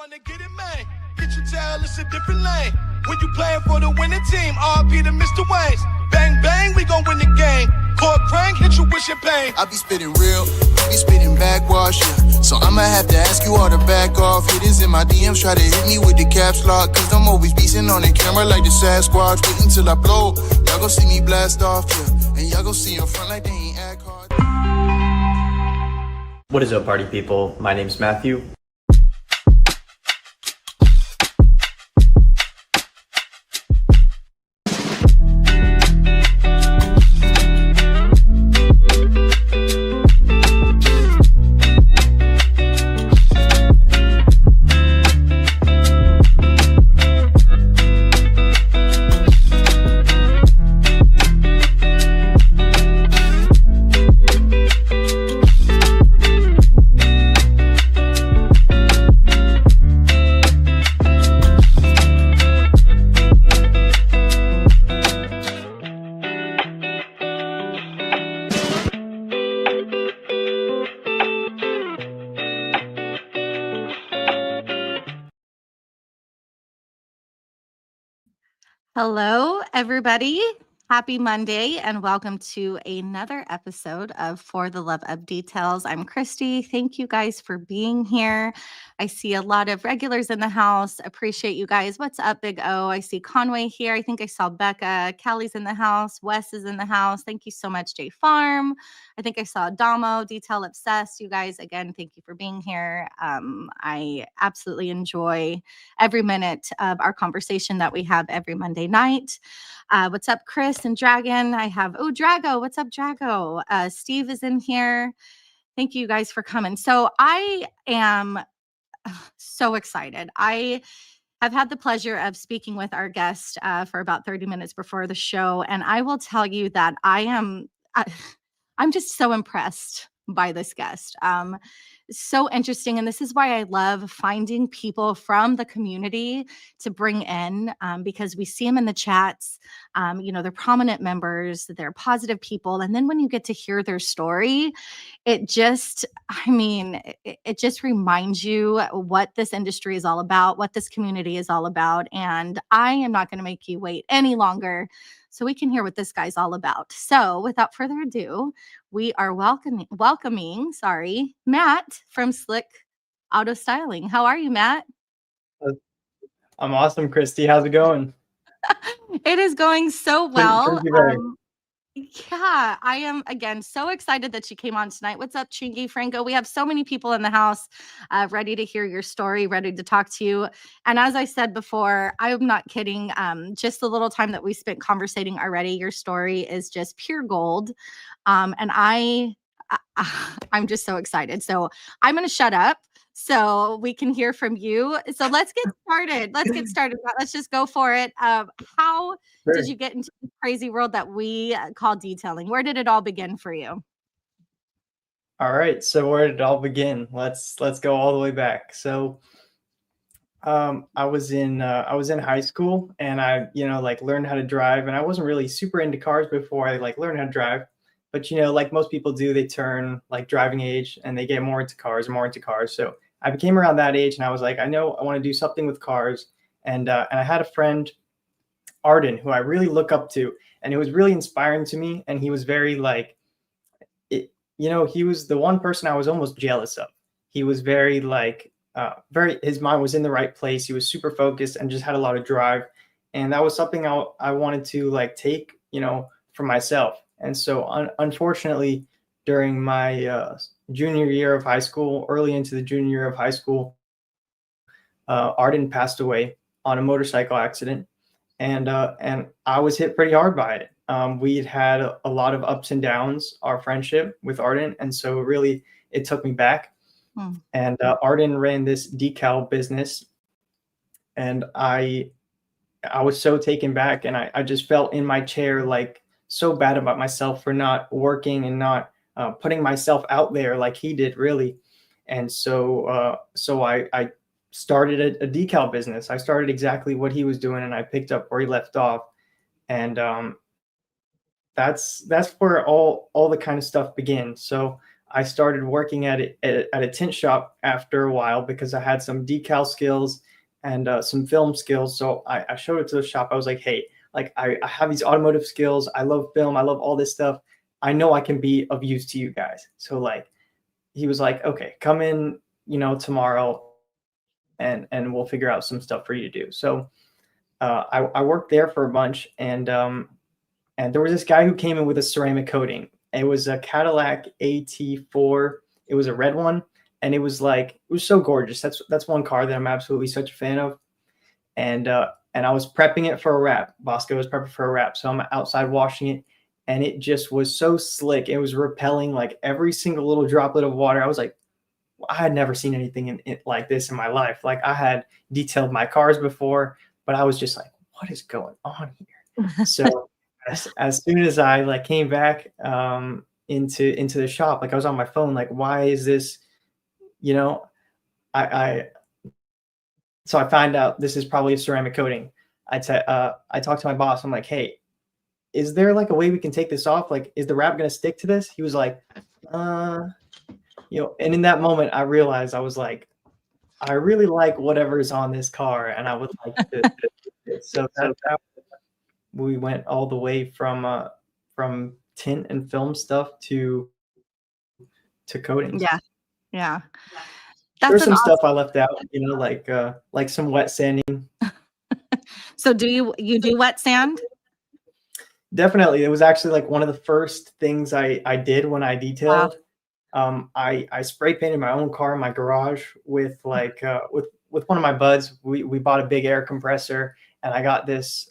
wanna get it, man. Get your tail, it's a different lane. When you playing for the winning team, RP to Mr. Wayne's. Bang, bang, we gon' win the game. Core crank, hit you with your pain. I be spitting real, you be spitting backwash, yeah. So I'ma have to ask you all to back off. Hitters in my DMs try to hit me with the caps lock, cause I'm always beasting on the camera like the Sasquatch. Waiting till I blow, y'all gon' see me blast off, yeah. And y'all gon' see in front like they ain't act hard. What is up, party people? My name's Matthew. Hello, everybody. Happy Monday and welcome to another episode of For the Love of Details. I'm Christy. Thank you guys for being here. I see a lot of regulars in the house. Appreciate you guys. What's up, Big O? I see Conway here. I think I saw Becca. Callie's in the house. Wes is in the house. Thank you so much, J Farm. I think I saw Damo, Detail Obsessed. You guys, again, thank you for being here. I absolutely enjoy every minute of our conversation that we have every Monday night. What's up, Chris and Dragon? I have, Drago. What's up, Drago? Steve is in here. Thank you guys for coming. So I am so excited. I have had the pleasure of speaking with our guest for about 30 minutes before the show. And I will tell you that I'm just so impressed by this guest. So interesting. And this is why I love finding people from the community to bring in because we see them in the chats. They're prominent members, they're positive people. And then when you get to hear their story, it just reminds you what this industry is all about, what this community is all about. And I am not going to make you wait any longer so we can hear what this guy's all about. So without further ado, we are welcoming, Matt from Slick Auto Styling. How are you, Matt? I'm awesome, Christy. How's it going? It is going so well. Pretty Yeah, I am, again, so excited that you came on tonight. What's up, Chingy, Franco? We have so many people in the house ready to hear your story, ready to talk to you. And as I said before, I'm not kidding. Just the little time that we spent conversating already, your story is just pure gold. And I'm just so excited. So I'm going to shut up so we can hear from you. So let's get started. Let's just go for it. How did you get into the crazy world that we call detailing? Where did it all begin for you? All right. So where did it all begin? Let's go all the way back. So I was in high school and I learned how to drive, and I wasn't really super into cars before I learned how to drive. But like most people do, they turn driving age and they get more into cars. So I became around that age and I was like, I know I want to do something with cars. And I had a friend, Arden, who I really look up to, and it was really inspiring to me. And he was very he was the one person I was almost jealous of. He was very his mind was in the right place. He was super focused and just had a lot of drive. And that was something I wanted to take, for myself. And so unfortunately, during my junior year of high school, early into the junior year of high school, Arden passed away on a motorcycle accident. And I was hit pretty hard by it. We'd had a lot of ups and downs, our friendship with Arden. And so really, it took me back. And Arden ran this decal business. And I was so taken back, and I just felt in my chair so bad about myself for not working and not putting myself out there like he did, really. And so I started a decal business. I started exactly what he was doing, and I picked up where he left off. And that's where all the kind of stuff began. So I started working at a tint shop after a while because I had some decal skills and some film skills. So I showed it to the shop. I was like, hey, like I have these automotive skills. I love film. I love all this stuff. I know I can be of use to you guys. So like, he was like, okay, come in, tomorrow and we'll figure out some stuff for you to do. So I worked there for a bunch, and there was this guy who came in with a ceramic coating. It was a Cadillac AT4. It was a red one, and it was so gorgeous. That's one car that I'm absolutely such a fan of. And I was prepping it for a wrap. Bosco was prepping for a wrap, so I'm outside washing it, and it just was so slick. It was repelling like every single little droplet of water. I was like, I had never seen anything in it like this in my life. Like, I had detailed my cars before, but I was just like, what is going on here? So as soon as I like came back into the shop, like I was on my phone, like, why is this, I so I find out this is probably a ceramic coating. I talked to my boss. I'm like, hey, is there like a way we can take this off? Like, is the wrap going to stick to this? He was like, and in that moment I realized, I was like, I really like whatever's on this car, and I would like to so that we went all the way from tint and film stuff to coatings. Yeah. There's some awesome stuff I left out, like some wet sanding. So do you do wet sand? Definitely. It was actually like one of the first things I did when I detailed. Wow. I spray painted my own car in my garage with with one of my buds. We bought a big air compressor, and I got this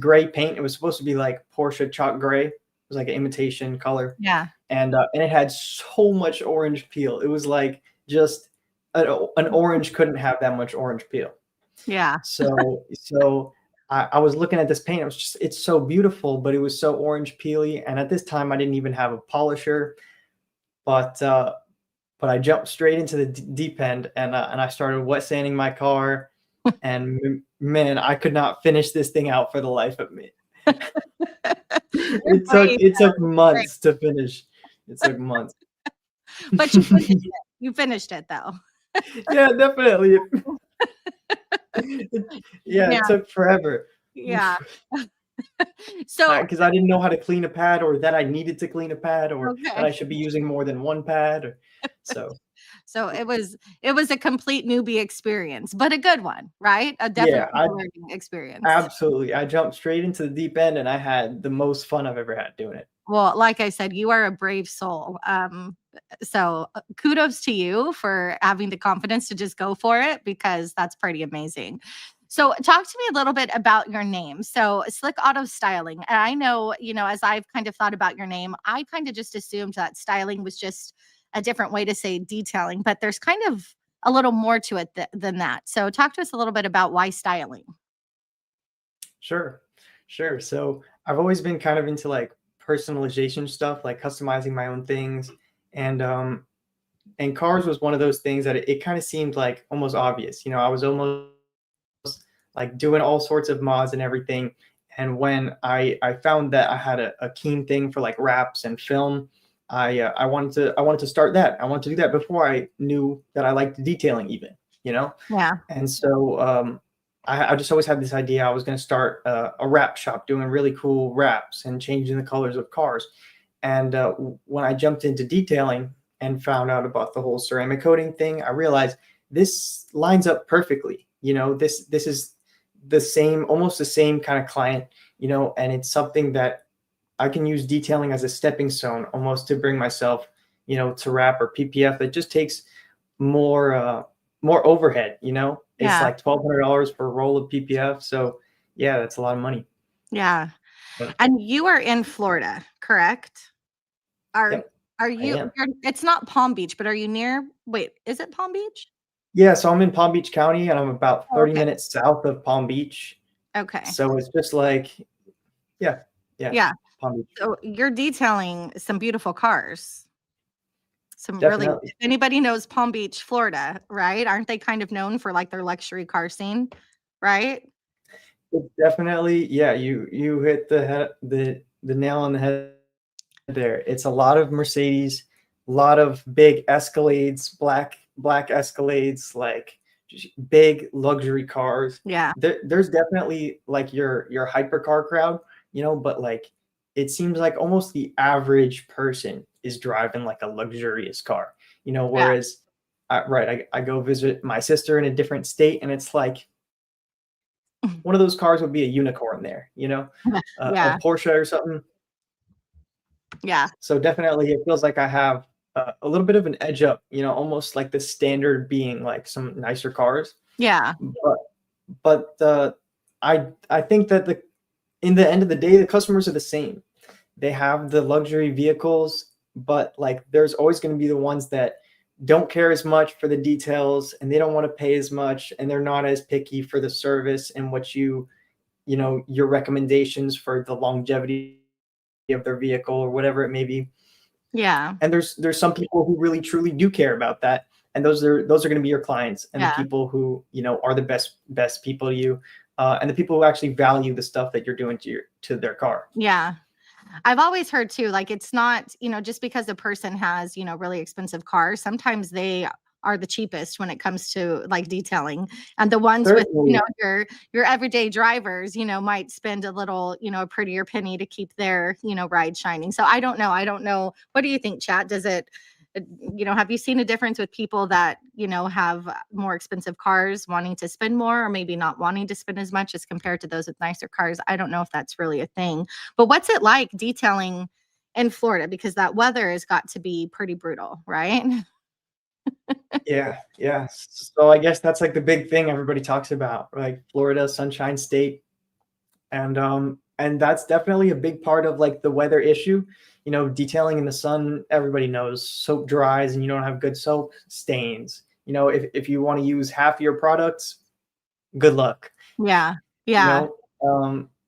gray paint. It was supposed to be like Porsche chalk gray. It was like an imitation color. Yeah. And it had so much orange peel. It was like just an orange couldn't have that much orange peel. Yeah. So I was looking at this paint. It's so beautiful, but it was so orange peely. And at this time I didn't even have a polisher, but I jumped straight into the deep end, and I started wet sanding my car. And man, I could not finish this thing out for the life of me. It took months to finish. It took months. But you finished it. You finished it though. Yeah, definitely. It took forever. Yeah. So because I didn't know how to clean a pad, or that I needed to clean a pad, or that I should be using more than one pad. So it was a complete newbie experience, but a good one, right? A definite learning experience. Absolutely. I jumped straight into the deep end, and I had the most fun I've ever had doing it. Well, like I said, you are a brave soul. So kudos to you for having the confidence to just go for it, because that's pretty amazing. So talk to me a little bit about your name. So Slick Auto Styling. And I know, as I've kind of thought about your name, I kind of just assumed that styling was just a different way to say detailing, but there's kind of a little more to it than that. So talk to us a little bit about why styling. Sure. So I've always been kind of into like personalization stuff, like customizing my own things. And cars was one of those things that it kind of seemed like almost obvious. I was almost like doing all sorts of mods and everything. And when I found that I had a keen thing for like wraps and film, I wanted to start that. I wanted to do that before I knew that I liked detailing even, Yeah. And so I just always had this idea. I was going to start a wrap shop doing really cool wraps and changing the colors of cars. And when I jumped into detailing and found out about the whole ceramic coating thing, I realized this lines up perfectly. This is almost the same kind of client, and it's something that I can use detailing as a stepping stone almost to bring myself, to wrap or PPF. That just takes more overhead, It's like $1,200 for a roll of PPF. So yeah, that's a lot of money. Yeah. And you are in Florida, correct? Are you, it's not Palm Beach, but are you near, is it Palm Beach? Yeah. So I'm in Palm Beach County, and I'm about 30 minutes south of Palm Beach. Okay. So it's just like, yeah. Palm Beach. So you're detailing some beautiful cars. Definitely. Really, if anybody knows Palm Beach, Florida, right? Aren't they kind of known for like their luxury car scene, right? It's definitely, yeah. You hit the nail on the head there. It's a lot of Mercedes, a lot of big Escalades, black Escalades, like just big luxury cars. Yeah. There's definitely like your hypercar crowd, but like it seems like almost the average person is driving like a luxurious car, Yeah. whereas I go visit my sister in a different state, and it's like one of those cars would be a unicorn there, a Yeah. Porsche or something. Yeah. So definitely it feels like I have a little bit of an edge up, almost like the standard being like some nicer cars. Yeah. But I think that in the end of the day, the customers are the same. They have the luxury vehicles, but like there's always going to be the ones that don't care as much for the details, and they don't want to pay as much, and they're not as picky for the service and what your recommendations for the longevity of their vehicle or whatever it may be. Yeah. And there's some people who really truly do care about that, and those are going to be your clients, and Yeah. the people who are the best people to you, and the people who actually value the stuff that you're doing to their car. Yeah. I've always heard too, like it's not, just because a person has, really expensive cars, sometimes they are the cheapest when it comes to like detailing. And the ones with, Certainly. your everyday drivers, might spend a little, a prettier penny to keep their, ride shining. So I don't know. What do you think, chat? Does it, have you seen a difference with people that, have more expensive cars wanting to spend more, or maybe not wanting to spend as much as compared to those with nicer cars? I don't know if that's really a thing, but what's it like detailing in Florida? Because that weather has got to be pretty brutal, right? Yeah. So I guess that's like the big thing everybody talks about, like Florida, Sunshine State. And that's definitely a big part of like the weather issue. Detailing in the sun, everybody knows soap dries and you don't have good soap, stains. If you want to use half your products, good luck. Yeah. Yeah.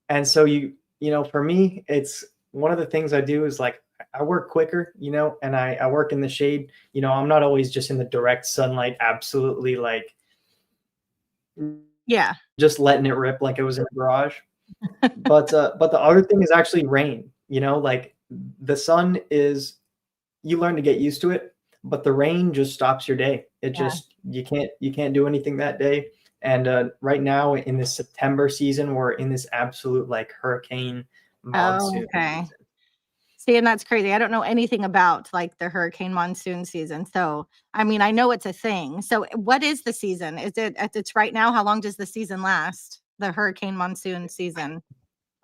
And so for me, it's one of the things I do is like I work quicker, and I work in the shade. I'm not always just in the direct sunlight, absolutely like Yeah. just letting it rip like it was in a garage. But the other thing is actually rain. Like the sun is, you learn to get used to it, but the rain just stops your day. It Yeah. just you can't do anything that day. And right now in this September season, we're in this absolute like hurricane monsoon Okay. season. See, and that's crazy. I don't know anything about like the hurricane monsoon season. So, I mean, I know it's a thing. So, what is the season? It's right now? How long does the season last? The hurricane monsoon season?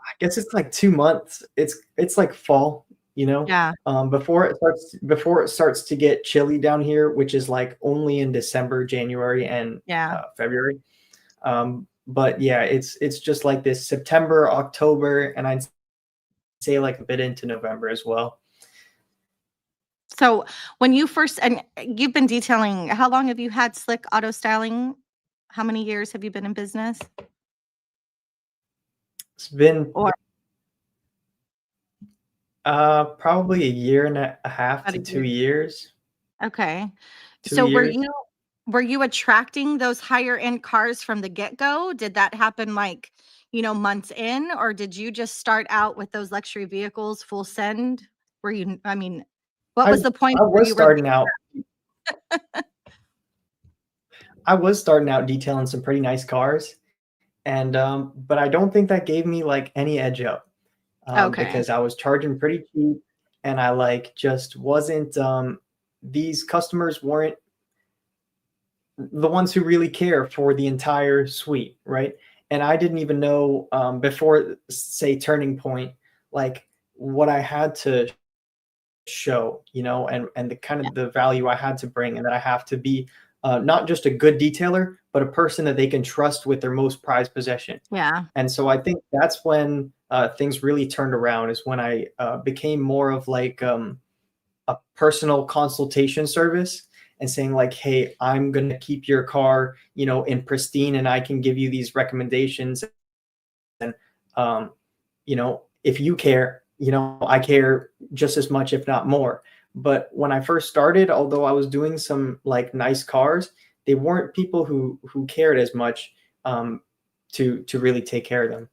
I guess it's like 2 months. It's like fall, Yeah. before it starts to get chilly down here, which is like only in December, January, and Yeah. February. But yeah, it's just like this September, October, and I'd say like a bit into November as well. So, when you first, and you've been detailing, how long have you had Slick Auto Styling? How many years have you been in business? It's been Or probably a year and a half about to a two year? years. Okay. 2 So, years. were you attracting those higher end cars from the get-go? Did that happen like, months in, or did you just start out with those luxury vehicles full send? I mean, what I was the point I where was you were starting out. I was starting out detailing some pretty nice cars, and but I don't think that gave me like any edge up, okay? because I was charging pretty cheap, and I like just wasn't. These customers weren't the ones who really care for the entire suite, right? And I didn't even know before, say, Turning Point, like what I had to show, and the kind Yeah. of the value I had to bring, and that I have to be not just a good detailer, but a person that they can trust with their most prized possession. Yeah. And so I think that's when things really turned around, is when I became more of like a personal consultation service, and saying like, hey, I'm going to keep your car, in pristine, and I can give you these recommendations. And, if you care, I care just as much, if not more. But when I first started, although I was doing some like nice cars, they weren't people who cared as much to really take care of them.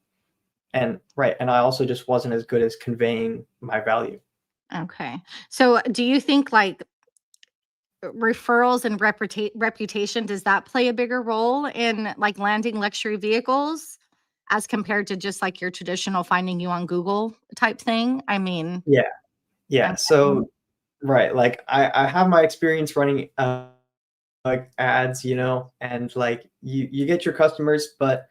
And I also just wasn't as good as conveying my value. Okay. So, do you think like referrals and reputation, does that play a bigger role in like landing luxury vehicles as compared to just like your traditional finding you on Google type thing? I mean, Yeah. Yeah. I'm guessing. So, right. Like I have my experience running like ads, and like you get your customers, but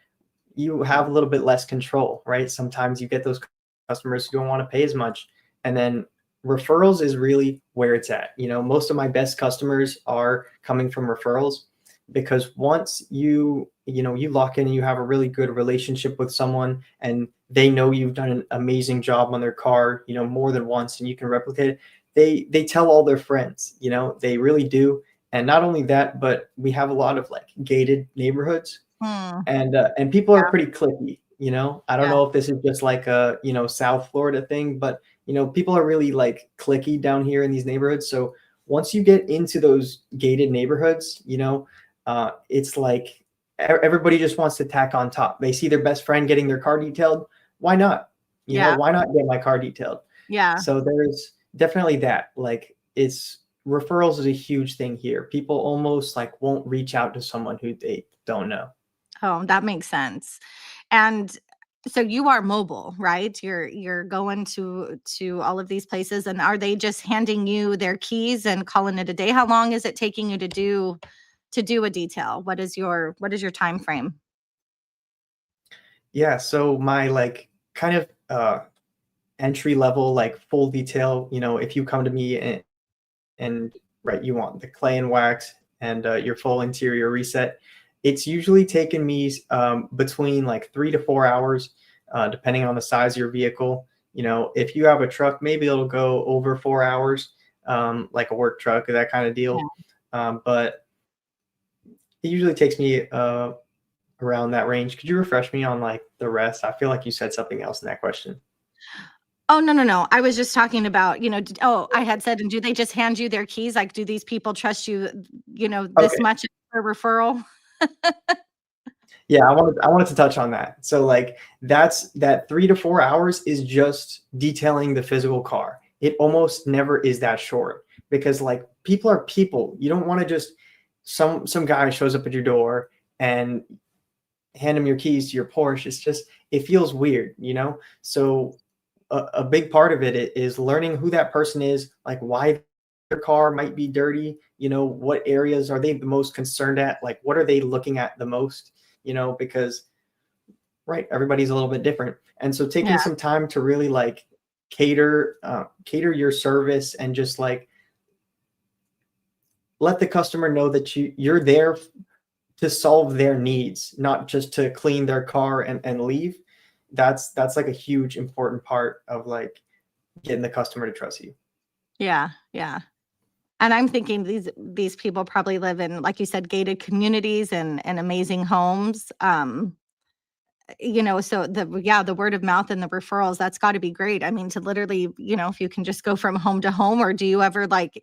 you have a little bit less control, right? Sometimes you get those customers who don't want to pay as much. And then referrals is really where it's at. Most of my best customers are coming from referrals, because once you lock in and you have a really good relationship with someone, and they know you've done an amazing job on their car, more than once, and you can replicate it, they tell all their friends, they really do. And not only that, but we have a lot of like gated neighborhoods, Hmm. and people are pretty clicky. I don't Yeah. know if this is just like a South Florida thing, but people are really like clicky down here in these neighborhoods. So once you get into those gated neighborhoods, it's like everybody just wants to tack on top. They see their best friend getting their car detailed. Why not? Yeah. Why not get my car detailed? Yeah. So there's definitely that. Like, it's referrals is a huge thing here. People almost like won't reach out to someone who they don't know. Oh, that makes sense. And so you are mobile, right? You're going to all of these places, and are they just handing you their keys and calling it a day? How long is it taking you to do a detail? What is your time frame? Yeah, so my like kind of entry level like full detail, if you come to me and right, you want the clay and wax and your full interior reset, it's usually taken me between like 3 to 4 hours, depending on the size of your vehicle. If you have a truck, maybe it'll go over 4 hours, like a work truck or that kind of deal. But it usually takes me around that range. Could you refresh me on like the rest? I feel like you said something else in that question. Oh, no, no, no. I was just talking about, I had said, and do they just hand you their keys? Like, do these people trust you, this Okay. much for referral? Yeah, I wanted to touch on that. So like that 3 to 4 hours is just detailing the physical car. It almost never is that short, because like people are people. You don't want to just some guy shows up at your door and hand him your keys to your Porsche. It feels weird. So a big part of it is learning who that person is, like why their car might be dirty, what areas are they the most concerned at, like what are they looking at the most, because right, everybody's a little bit different. And so taking Yeah. some time to really like cater your service, and just like let the customer know that you're there to solve their needs, not just to clean their car and leave. That's like a huge important part of like getting the customer to trust you. Yeah. Yeah. And I'm thinking these people probably live in, like you said, gated communities and amazing homes. So the word of mouth and the referrals, that's got to be great. I mean, to literally, if you can just go from home to home, or do you ever like,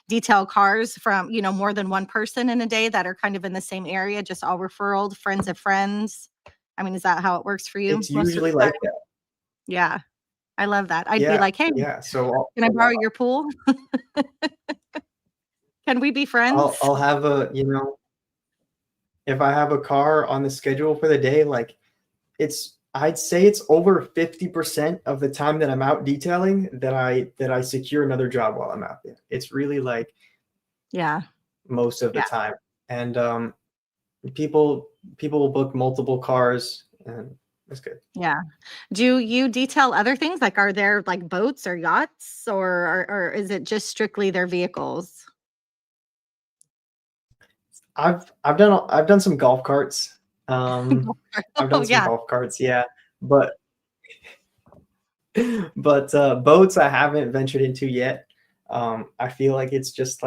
detail cars from, more than one person in a day that are kind of in the same area, just all referred, friends of friends? I mean, is that how it works for you It's most of usually the like time? that. Yeah. I love that. I'd be Yeah, like, hey, yeah. So can I borrow your pool? Can we be friends? I'll have if I have a car on the schedule for the day, like I'd say it's over 50% of the time that I'm out detailing that I secure another job while I'm out there. It's really like Yeah. most of the Yeah. time. And people will book multiple cars, and that's good. Yeah. Do you detail other things? Like, are there like boats or yachts, or is it just strictly their vehicles? I've done some golf carts. I've Oh, done some yeah. golf carts, yeah. But boats I haven't ventured into yet. I feel like it's just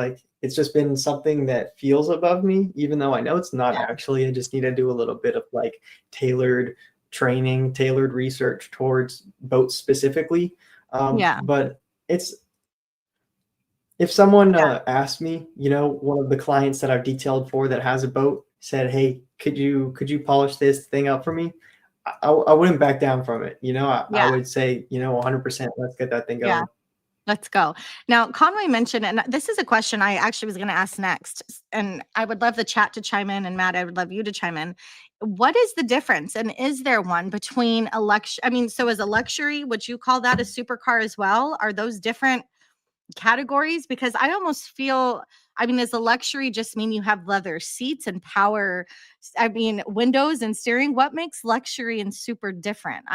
been something that feels above me, even though I know it's not Yeah. actually. I just need to do a little bit of like tailored training, tailored research towards boats specifically. Yeah. But it's if someone Yeah. asked me, one of the clients that I've detailed for that has a boat said, "Hey, could you polish this thing up for me?" I wouldn't back down from it. I Yeah. would say, 100%, let's get that thing Yeah. going. Let's go. Now, Conway mentioned, and this is a question I actually was going to ask next, and I would love the chat to chime in, and Matt, I would love you to chime in. What is the difference, and is there one between a luxury? I mean, so as a luxury, would you call that a supercar as well? Are those different categories? Because I almost feel, I mean, does a luxury just mean you have leather seats and power, I mean, windows and steering? What makes luxury and super different?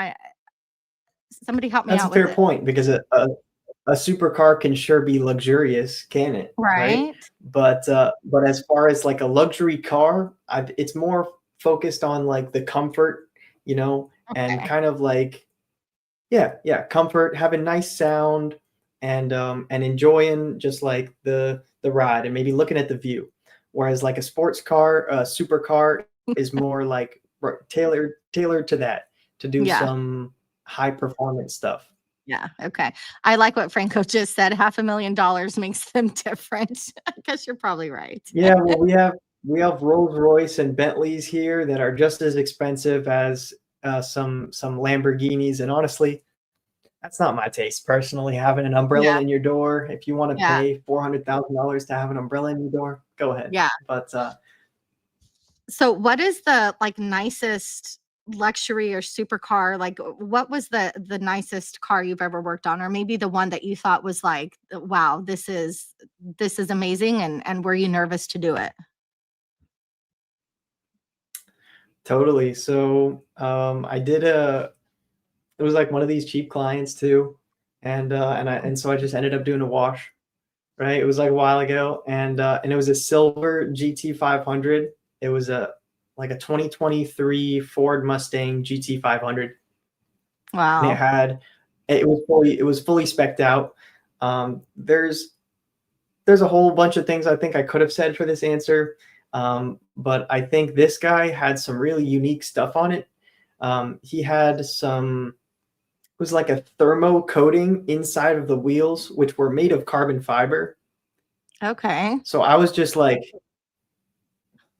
Somebody help me That's a out with fair it. point, because a supercar can sure be luxurious, can it? Right? Right. But as far as like a luxury car, it's more focused on like the comfort, and Okay. kind of like, yeah, comfort, having nice sound, and enjoying just like the ride, and maybe looking at the view. Whereas like a sports car, a supercar is more like tailored to that, to do Yeah. some high performance stuff. Yeah. Okay. I like what Franco just said. $500,000 makes them different. I guess you're probably right. Yeah, well, we have Rolls Royce and Bentleys here that are just as expensive as some Lamborghinis, and honestly, that's not my taste personally. Having an umbrella Yeah. in your door, if you want to Yeah. pay $400,000 to have an umbrella in your door, go ahead. Yeah. But So what is the like nicest luxury or supercar? Like what was the nicest car you've ever worked on? Or maybe the one that you thought was like, wow, this is amazing. And were you nervous to do it? totally. So I did it was like one of these cheap clients too, and so I just ended up doing a wash. Right, it was like a while ago, and it was a silver GT 500. It was like a 2023 Ford Mustang GT 500, and Wow. it was fully specced out. There's a whole bunch of things I think I could have said for this answer, but I think this guy had some really unique stuff on it. He had some, it was like a thermo coating inside of the wheels, which were made of carbon fiber. Okay. So I was just like,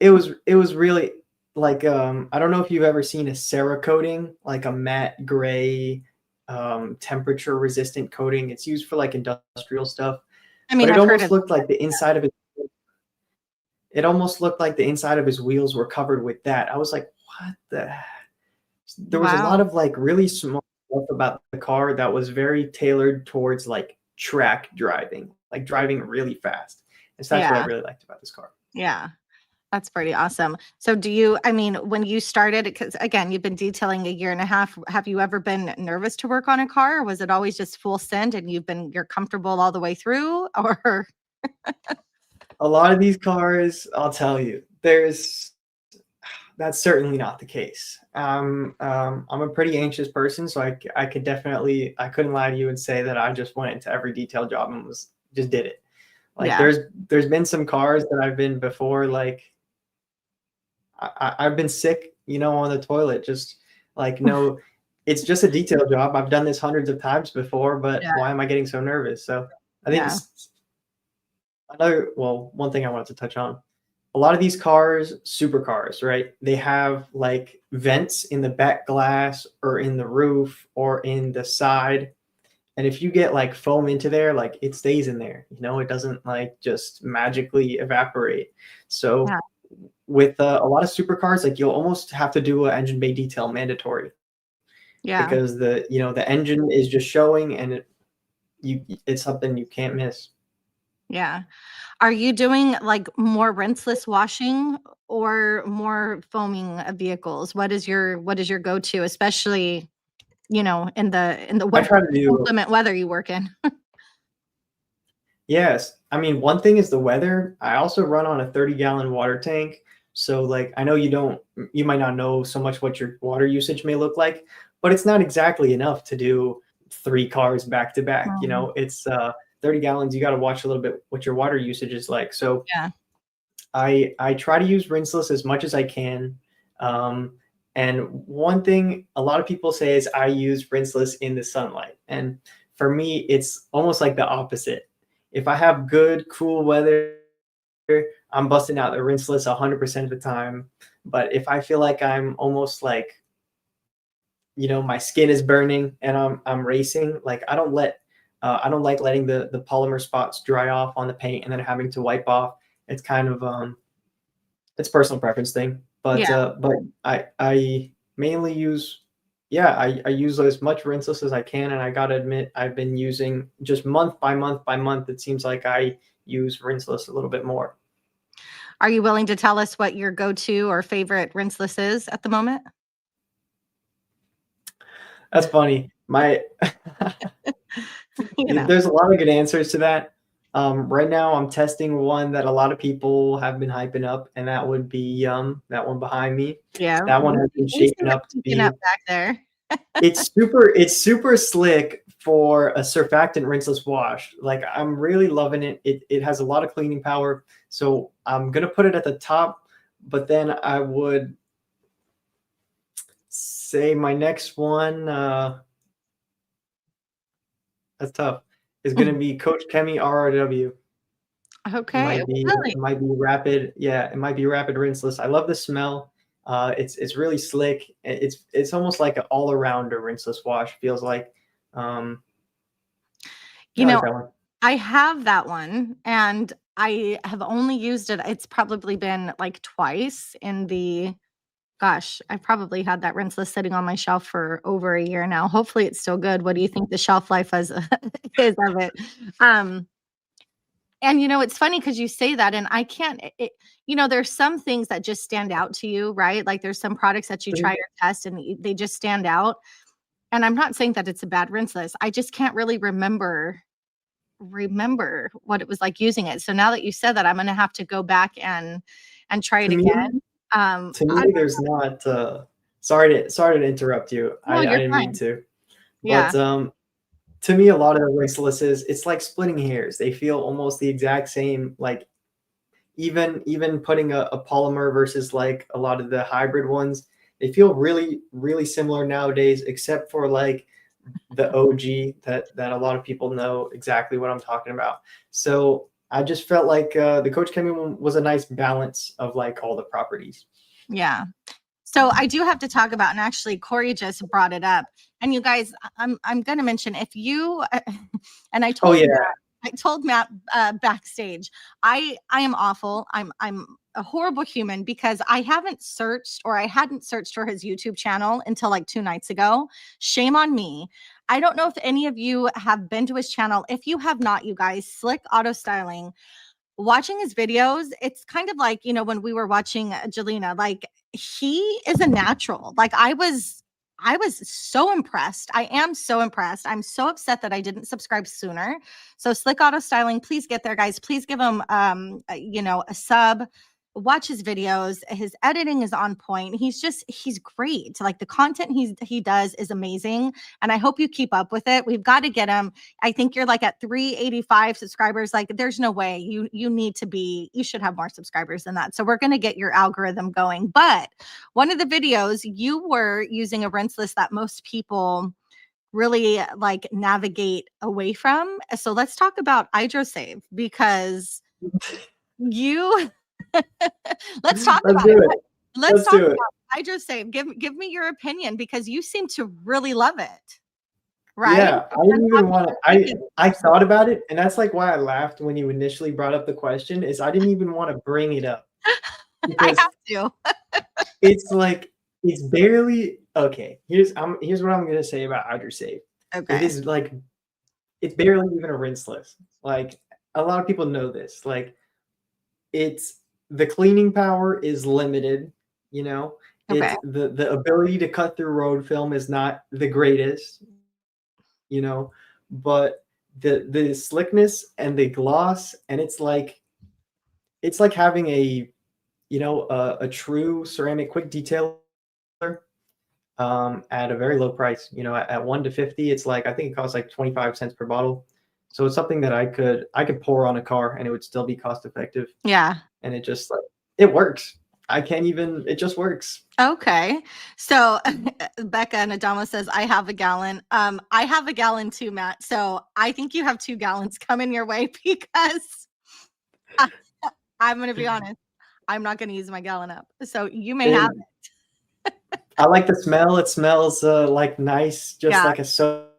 it was really like, I don't know if you've ever seen a Cerakoting, like a matte gray, temperature resistant coating. It's used for like industrial stuff, I but mean, it I've heard almost of, looked like the inside of his wheels were covered with that. I was like, what the? There was a lot wow. of like really small stuff about the car that was very tailored towards like track driving, like driving really fast. And so that's what I Yeah. really liked about this car. Yeah. That's pretty awesome. So do you, I mean, when you started, because again, you've been detailing a year and a half, have you ever been nervous to work on a car? Or was it always just full send and you're comfortable all the way through? Or A lot of these cars, I'll tell you, that's certainly not the case. I'm a pretty anxious person, so I could definitely, I couldn't lie to you and say that I just went into every detail job and just did it. Like yeah. there's been some cars that I've been before, like I've been sick, on the toilet, just like, no, it's just a detail job. I've done this hundreds of times before, but Yeah. why am I getting so nervous? So I think Yeah. one thing I wanted to touch on, a lot of these cars, supercars, right? They have like vents in the back glass or in the roof or in the side. And if you get like foam into there, like it stays in there, it doesn't like just magically evaporate. So Yeah. with a lot of supercars, like you'll almost have to do an engine bay detail mandatory, Yeah. because the engine is just showing, and it's something you can't miss. Yeah. Are you doing like more rinseless washing or more foaming of vehicles? What is your go-to, especially, in the I try to do inclement weather you work in? Yes. I mean, one thing is the weather. I also run on a 30-gallon water tank. So like I know you might not know so much what your water usage may look like, but it's not exactly enough to do 3 cars back to back. Um, It's 30 gallons, you got to watch a little bit what your water usage is like. So yeah. I try to use rinseless as much as I can. And one thing a lot of people say is I use rinseless in the sunlight. And for me, it's almost like the opposite. If I have good, cool weather, I'm busting out the rinseless 100% of the time. But if I feel like I'm almost like, my skin is burning and I'm racing, like I don't let I don't like letting the polymer spots dry off on the paint and then having to wipe off. It's kind of it's a personal preference thing. But Yeah. I mainly use, yeah, I use as much rinseless as I can, and I gotta admit I've been using just month by month by month. It seems like I use rinseless a little bit more. Are you willing to tell us what your go-to or favorite rinseless is at the moment? That's funny. My You know. there's a lot of good answers to that. Right now, I'm testing one that a lot of people have been hyping up, and that would be that one behind me. Yeah. That one has been We see shaping it up to peeking be. up back there. It's super slick for a surfactant rinseless wash. Like, I'm really loving it. It has a lot of cleaning power. So I'm gonna put it at the top, but then I would say my next one, that's tough, is gonna be Coach Chemi RRW. Okay. Really? It might be rapid. Yeah, it might be rapid rinseless. I love the smell. It's really slick. It's almost like an all arounder rinseless wash. Feels like. You I like know, that one. I have that one and I have only used it. It's probably been like twice in the, gosh, I probably had that rinseless sitting on my shelf for over a year now. Hopefully it's still good. What do you think the shelf life is, is of it? And it's funny because you say that, and I can't. There's some things that just stand out to you, right? Like there's some products that you try or test, and they just stand out. And I'm not saying that it's a bad rinseless. I just can't really remember what it was like using it. So now that you said that, I'm gonna have to go back and try it To me, again. to me, there's not. Sorry to interrupt you. No, I you're didn't mean fine. to. Yeah. But to me, a lot of the rinselesses, it's like splitting hairs. They feel almost the exact same. Like even putting a polymer versus like a lot of the hybrid ones, they feel really really similar nowadays, except for like the OG that a lot of people know exactly what I'm talking about. So I just felt like the Coach Chemi one was a nice balance of like all the properties. Yeah. So I do have to talk about, and actually Corey just brought it up. And you guys, I'm going to mention if you, and I Oh told yeah, I told Matt backstage, I am awful. I'm a horrible human because I hadn't searched for his YouTube channel until like 2 nights ago. Shame on me. I don't know if any of you have been to his channel. If you have not, you guys, Slick Auto Styling. Watching his videos, it's kind of like, when we were watching Jelena, like he is a natural. Like I was so impressed. I am so impressed. I'm so upset that I didn't subscribe sooner. So Slick Auto Styling, please get there, guys. Please give him a sub. Watch his videos. His editing is on point. He's great. Like the content he does is amazing. And I hope you keep up with it. We've got to get him. I think you're like at 385 subscribers. Like there's no way you should have more subscribers than that. So we're going to get your algorithm going. But one of the videos you were using a rinseless that most people really like navigate away from. So let's talk about HydroSave because you let's talk let's about do it. it. Let's talk Do it. about HydroSave. Give me your opinion because you seem to really love it. Right? Yeah, I didn't even want to. I thought about it, and that's like why I laughed when you initially brought up the question. Is I didn't even want to bring it up I because have to. it's like it's barely okay. Here's what I'm gonna say about HydroSave. Okay. It is like it's barely even a rinseless. Like a lot of people know this. Like it's the cleaning power is limited. Okay. It's the ability to cut through road film is not the greatest. But the slickness and the gloss, and it's like having a true ceramic quick detailer at a very low price. At 1 to 50, it's like I think it costs like 25 cents per bottle. So it's something that I could pour on a car and it would still be cost effective. Yeah. And it just like it works. It just works. Okay. So Becca and Adama says, I have a gallon. I have a gallon too, Matt. So I think you have 2 gallons coming your way because I'm going to be honest. I'm not going to use my gallon up. So you may have it. I like the smell. It smells like nice, just Yeah. like a soap.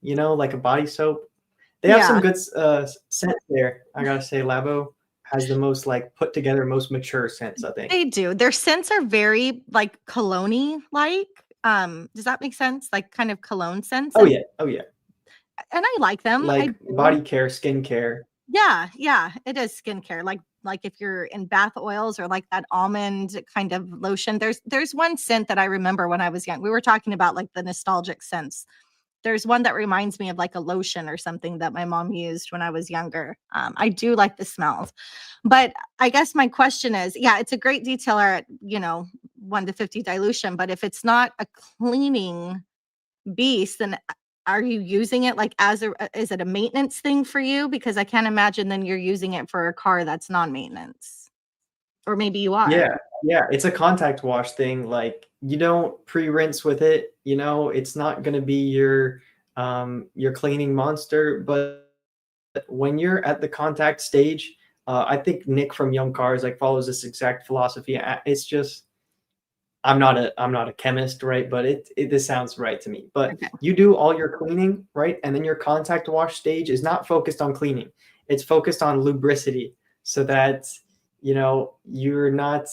you know, like a body soap. They have some Yeah, good scents there. I gotta say, Labo has the most like put together, most mature scents, I think. they do. Their scents are very like cologne like. Does that make sense? Like kind of cologne scents, Oh yeah, oh yeah. and I like them. I Like do. body care, skincare. Yeah, yeah, it is skincare. Like if you're in bath oils or like that almond kind of lotion. There's one scent that I remember when I was young. We were talking about like the nostalgic scents. There's one that reminds me of like a lotion or something that my mom used when I was younger. I do like the smells, but I guess my question is, yeah, it's a great detailer at 1 to 50 dilution, but if it's not a cleaning beast, then are you using it like is it a maintenance thing for you? Because I can't imagine then you're using it for a car that's non-maintenance, or maybe you are. Yeah, yeah. It's a contact wash thing. Like you don't pre-rinse with it. You know, it's not gonna be your cleaning monster. But when you're at the contact stage, I think Nick from Young Cars like follows this exact philosophy. It's just I'm not a chemist, right? But this sounds right to me. But Okay. you do all your cleaning, right? And then your contact wash stage is not focused on cleaning. It's focused on lubricity so that you're not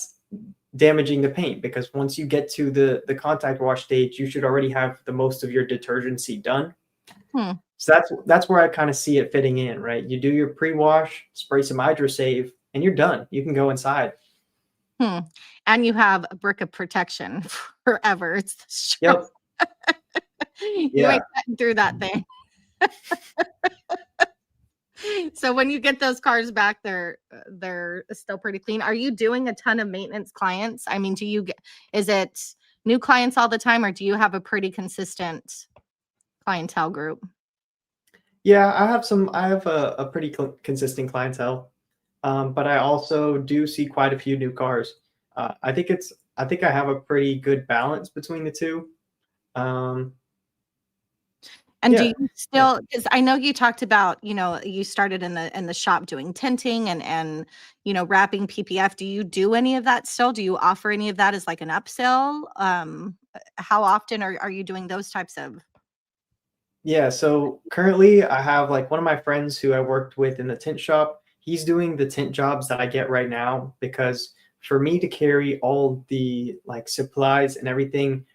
damaging the paint, because once you get to the contact wash stage, you should already have the most of your detergency done. Hmm. So that's where I kind of see it fitting in, right? You do your pre-wash, spray some Hydrosave, and you're done. You can go inside. Hmm. And you have a brick of protection forever. It's the Yep. You Yeah. ain't cutting through that thing. So when you get those cars back, they're still pretty clean. Are you doing a ton of maintenance clients? I mean, is it new clients all the time, or do you have a pretty consistent clientele group? Yeah, I have a pretty consistent clientele, but I also do see quite a few new cars. I think I have a pretty good balance between the two. Um, And do yeah, you yeah, still, because I know you talked about, you started in the shop doing tinting and wrapping PPF. Do you do any of that still? Do you offer any of that as like an upsell? How often are you doing those types of? yeah. So currently, I have like one of my friends who I worked with in the tint shop. He's doing the tint jobs that I get right now, because for me to carry all the like supplies and everything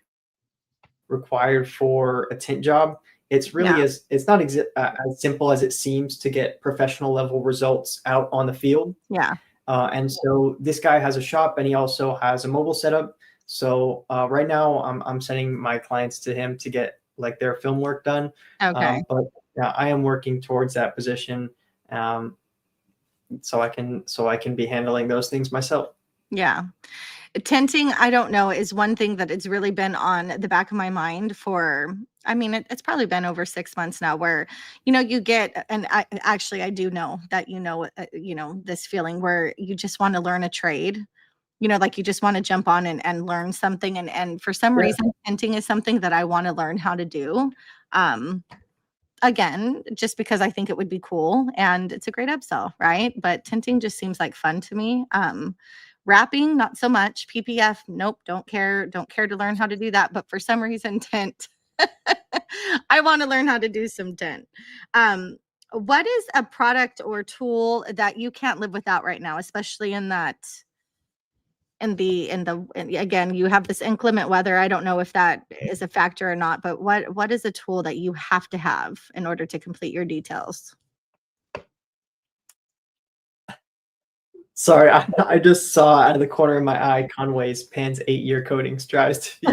required for a tint job, it's really Yeah. it's not as simple as it seems to get professional level results out on the field. Yeah. And so this guy has a shop and he also has a mobile setup. So right now I'm sending my clients to him to get like their film work done. Okay. But I am working towards that position, so I can be handling those things myself. Yeah. Tinting, I don't know, is one thing that it's really been on the back of my mind for, I mean, it's probably been over 6 months now where, you get, and I do know that, this feeling where you just want to learn a trade, like you just want to jump on and learn something. And for some Yeah. reason, tinting is something that I want to learn how to do. Um, Again, just because I think it would be cool and it's a great upsell, right? But tinting just seems like fun to me. Wrapping, not so much. PPF, nope, don't care to learn how to do that. But for some reason, tint, I want to learn how to do some tint. What is a product or tool that you can't live without right now, especially in that and again, you have this inclement weather. I don't know if that is a factor or not, but what is a tool that you have to have in order to complete your details? Sorry, I just saw out of the corner of my eye Conway's Pan's 8-year coating strives to be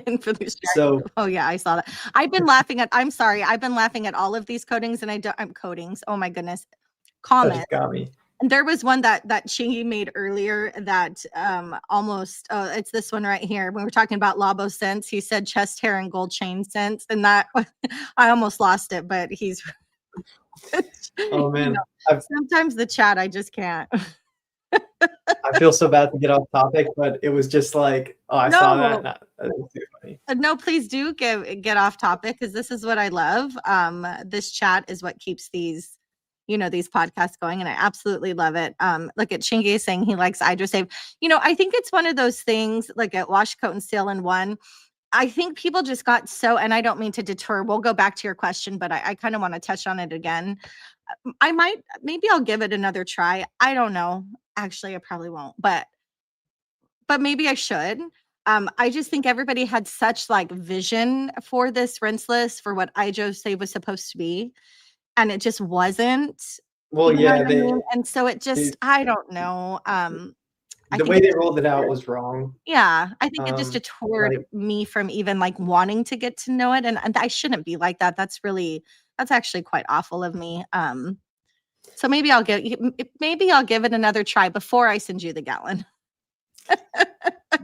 And for the so oh yeah, I saw that. I'm sorry, I've been laughing at all of these coatings and I'm coatings. Oh my goodness. that Comments. just got me. And there was one that Chingy made earlier that almost it's this one right here. When we're talking about Labo scents, he said chest hair and gold chain scents, and that I almost lost it, but he's Oh man, sometimes the chat I just can't. I feel so bad to get off topic, but it was just like, oh, I saw No. that. That was too funny. No, please do get off topic because this is what I love. This chat is what keeps these podcasts going, and I absolutely love it. Look at Chingy saying he likes Hydrosave. I think it's one of those things like at Wash Coat and Seal in One. I think people just got so, and I don't mean to deter, we'll go back to your question, but I kind of want to touch on it again. Maybe I'll give it another try. I don't know. Actually, I probably won't, but maybe I should. I just think everybody had such like vision for this Rinseless, for what iJose was supposed to be, and it just wasn't. Well, You know yeah, what I mean? And so it just, I don't know. I the think way it they just rolled it out detoured. was wrong. Yeah, I think it just Like, detoured me from even like wanting to get to know it, and I shouldn't be like that. That's actually quite awful of me. So maybe I'll give it another try before I send you the gallon.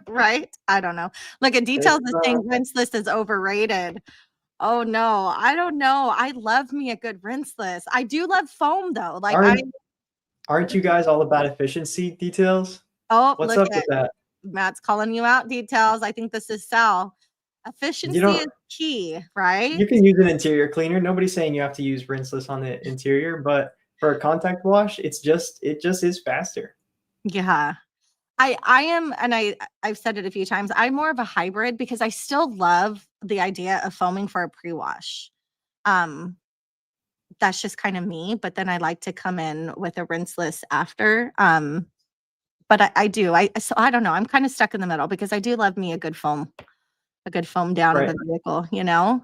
Right? I don't know. Look at Details is saying Rinseless is overrated. Oh no, I don't know. I love me a good Rinseless. I do love foam though. Like aren't you guys all about efficiency, Details? oh, What's look up at with that? Matt's calling you out, Details. I think this is Sal. You Efficiency is don't. key, right? You can use an interior cleaner. Nobody's saying you have to use Rinseless on the interior, but for a contact wash, it just is faster. Yeah. I am, and I've said it a few times, I'm more of a hybrid because I still love the idea of foaming for a pre-wash. Um, that's just kind of me, but then I like to come in with a rinseless after. But I do. So I don't know. I'm kind of stuck in the middle because I do love me a good foam down of Right. a vehicle, you know?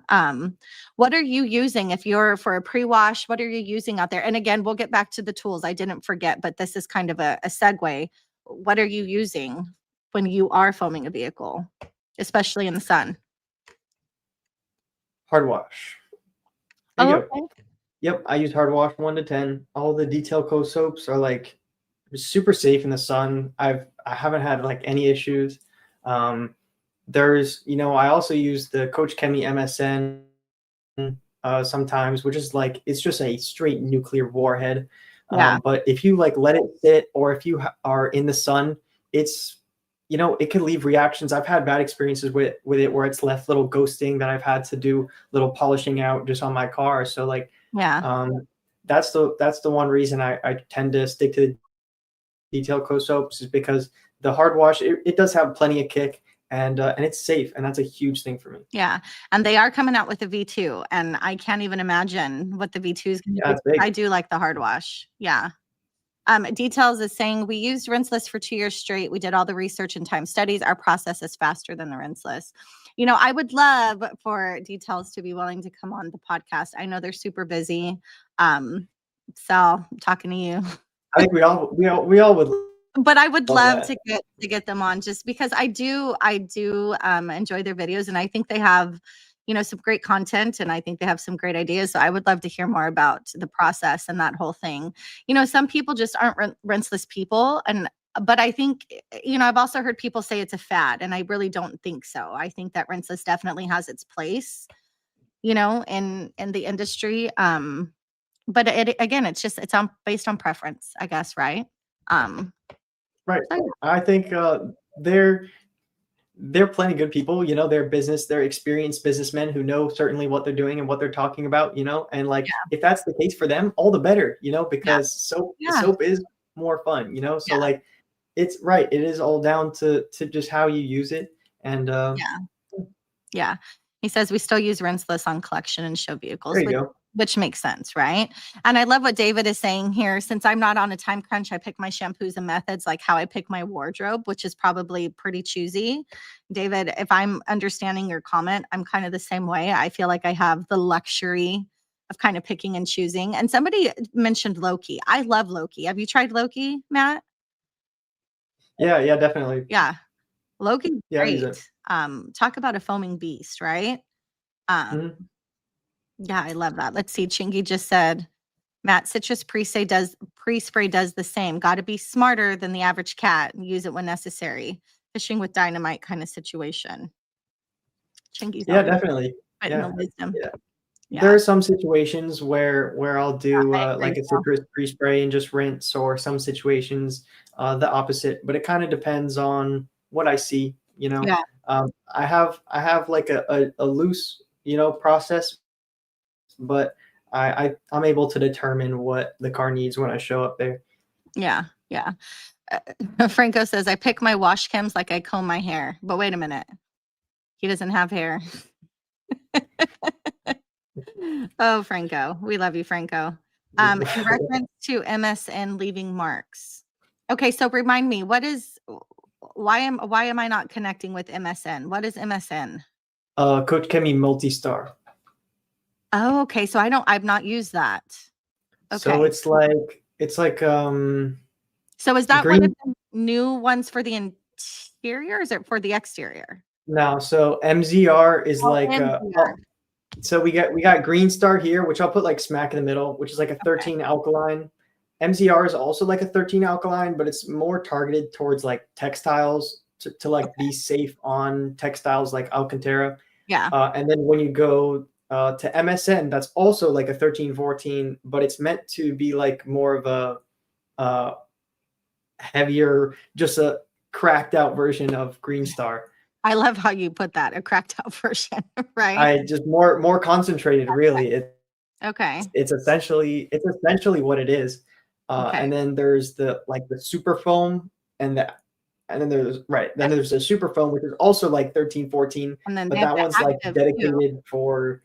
What are you using if you're for a pre-wash? What are you using out there? And again, we'll get back to the tools. I didn't forget, but this is kind of a segue. What are you using when you are foaming a vehicle, especially in the sun? Hard wash. There you go. Okay. Yep, I use hard wash 1 to 10. All the Detail Co soaps are like super safe in the sun. I haven't had like any issues. There's, I also use the Coach Chemi MSN sometimes, which is like, it's just a straight nuclear warhead. Yeah. But if you like let it sit, or if you are in the sun, it's, it can leave reactions. I've had bad experiences with it where it's left little ghosting that I've had to do little polishing out just on my car. So like, Yeah. that's the one reason I tend to stick to the Detail Co soaps, is because the hard wash, it does have plenty of kick, and it's safe, and that's a huge thing for me. Yeah. And they are coming out with a V2, and I can't even imagine what the V2 is going to Yeah, be. it's big. I do like the hard wash. Yeah. Details is saying we used Rinseless for 2 years straight. We did all the research and time studies. Our process is faster than the Rinseless. I would love for Details to be willing to come on the podcast. I know they're super busy. Sal, I'm talking to you. I think we all would. But I would love that. to get them on, just because I do enjoy their videos, and I think they have some great content, and I think they have some great ideas. So I would love to hear more about the process and that whole thing. Some people just aren't rinseless people, but I think I've also heard people say it's a fad, and I really don't think so. I think that rinseless definitely has its place in the industry. But it's based on preference, I guess, right? Right. So, I think they're plenty good people. They're experienced businessmen who know certainly what they're doing and what they're talking about. And like, if that's the case for them, all the better. Because soap is more fun. So like, it's right. It is all down to just how you use it. And yeah. He says we still use Rinseless on collection and show vehicles, there you go. which makes sense, right? And I love what David is saying here. Since I'm not on a time crunch, I pick my shampoos and methods like how I pick my wardrobe, which is probably pretty choosy. David, if I'm understanding your comment, I'm kind of the same way. I feel like I have the luxury of kind of picking and choosing. And somebody mentioned Loki. I love Loki. Have you tried Loki, Matt? Yeah, definitely. Yeah. Loki's Yeah, I use great. it. Talk about a foaming beast, right? Mhm. Yeah, I love that. Let's see. Chingy just said, Matt, citrus pre-spray does the same. Got to be smarter than the average cat and use it when necessary. Fishing with dynamite kind of situation. Chingy's Yeah, definitely. putting the wisdom. Yeah. There are some situations where I'll do I agree like a with you. citrus pre-spray and just rinse, or some situations the opposite. But it kind of depends on what I see. Yeah. I have like a loose process, but I'm able to determine what the car needs when I show up there. Yeah. Franco says, I pick my wash chems like I comb my hair. But wait a minute. He doesn't have hair. Oh, Franco. We love you, Franco. In reference to MSN leaving marks. Okay, so remind me, why am I not connecting with MSN? What is MSN? Coach Kemi Multistar. Oh, okay. So I've not used that. Okay. So it's like So is that green. one of the new ones for the interior? Or is it for the exterior? No, so MZR is MZR. So we got Green Star here, which I'll put like smack in the middle, which is like a 13 alkaline. MZR is also like a 13 alkaline, but it's more targeted towards like textiles to like be safe on textiles like Alcantara. Yeah. And then when you go to MSN, that's also like a 13, 14, but it's meant to be like more of a heavier, just a cracked out version of Green Star. I love how you put that, a cracked out version, right? I just more concentrated, really. It's essentially what it is. And then there's the super foam and then there's a super foam, which is also like 13, 14, and then but that one's like dedicated for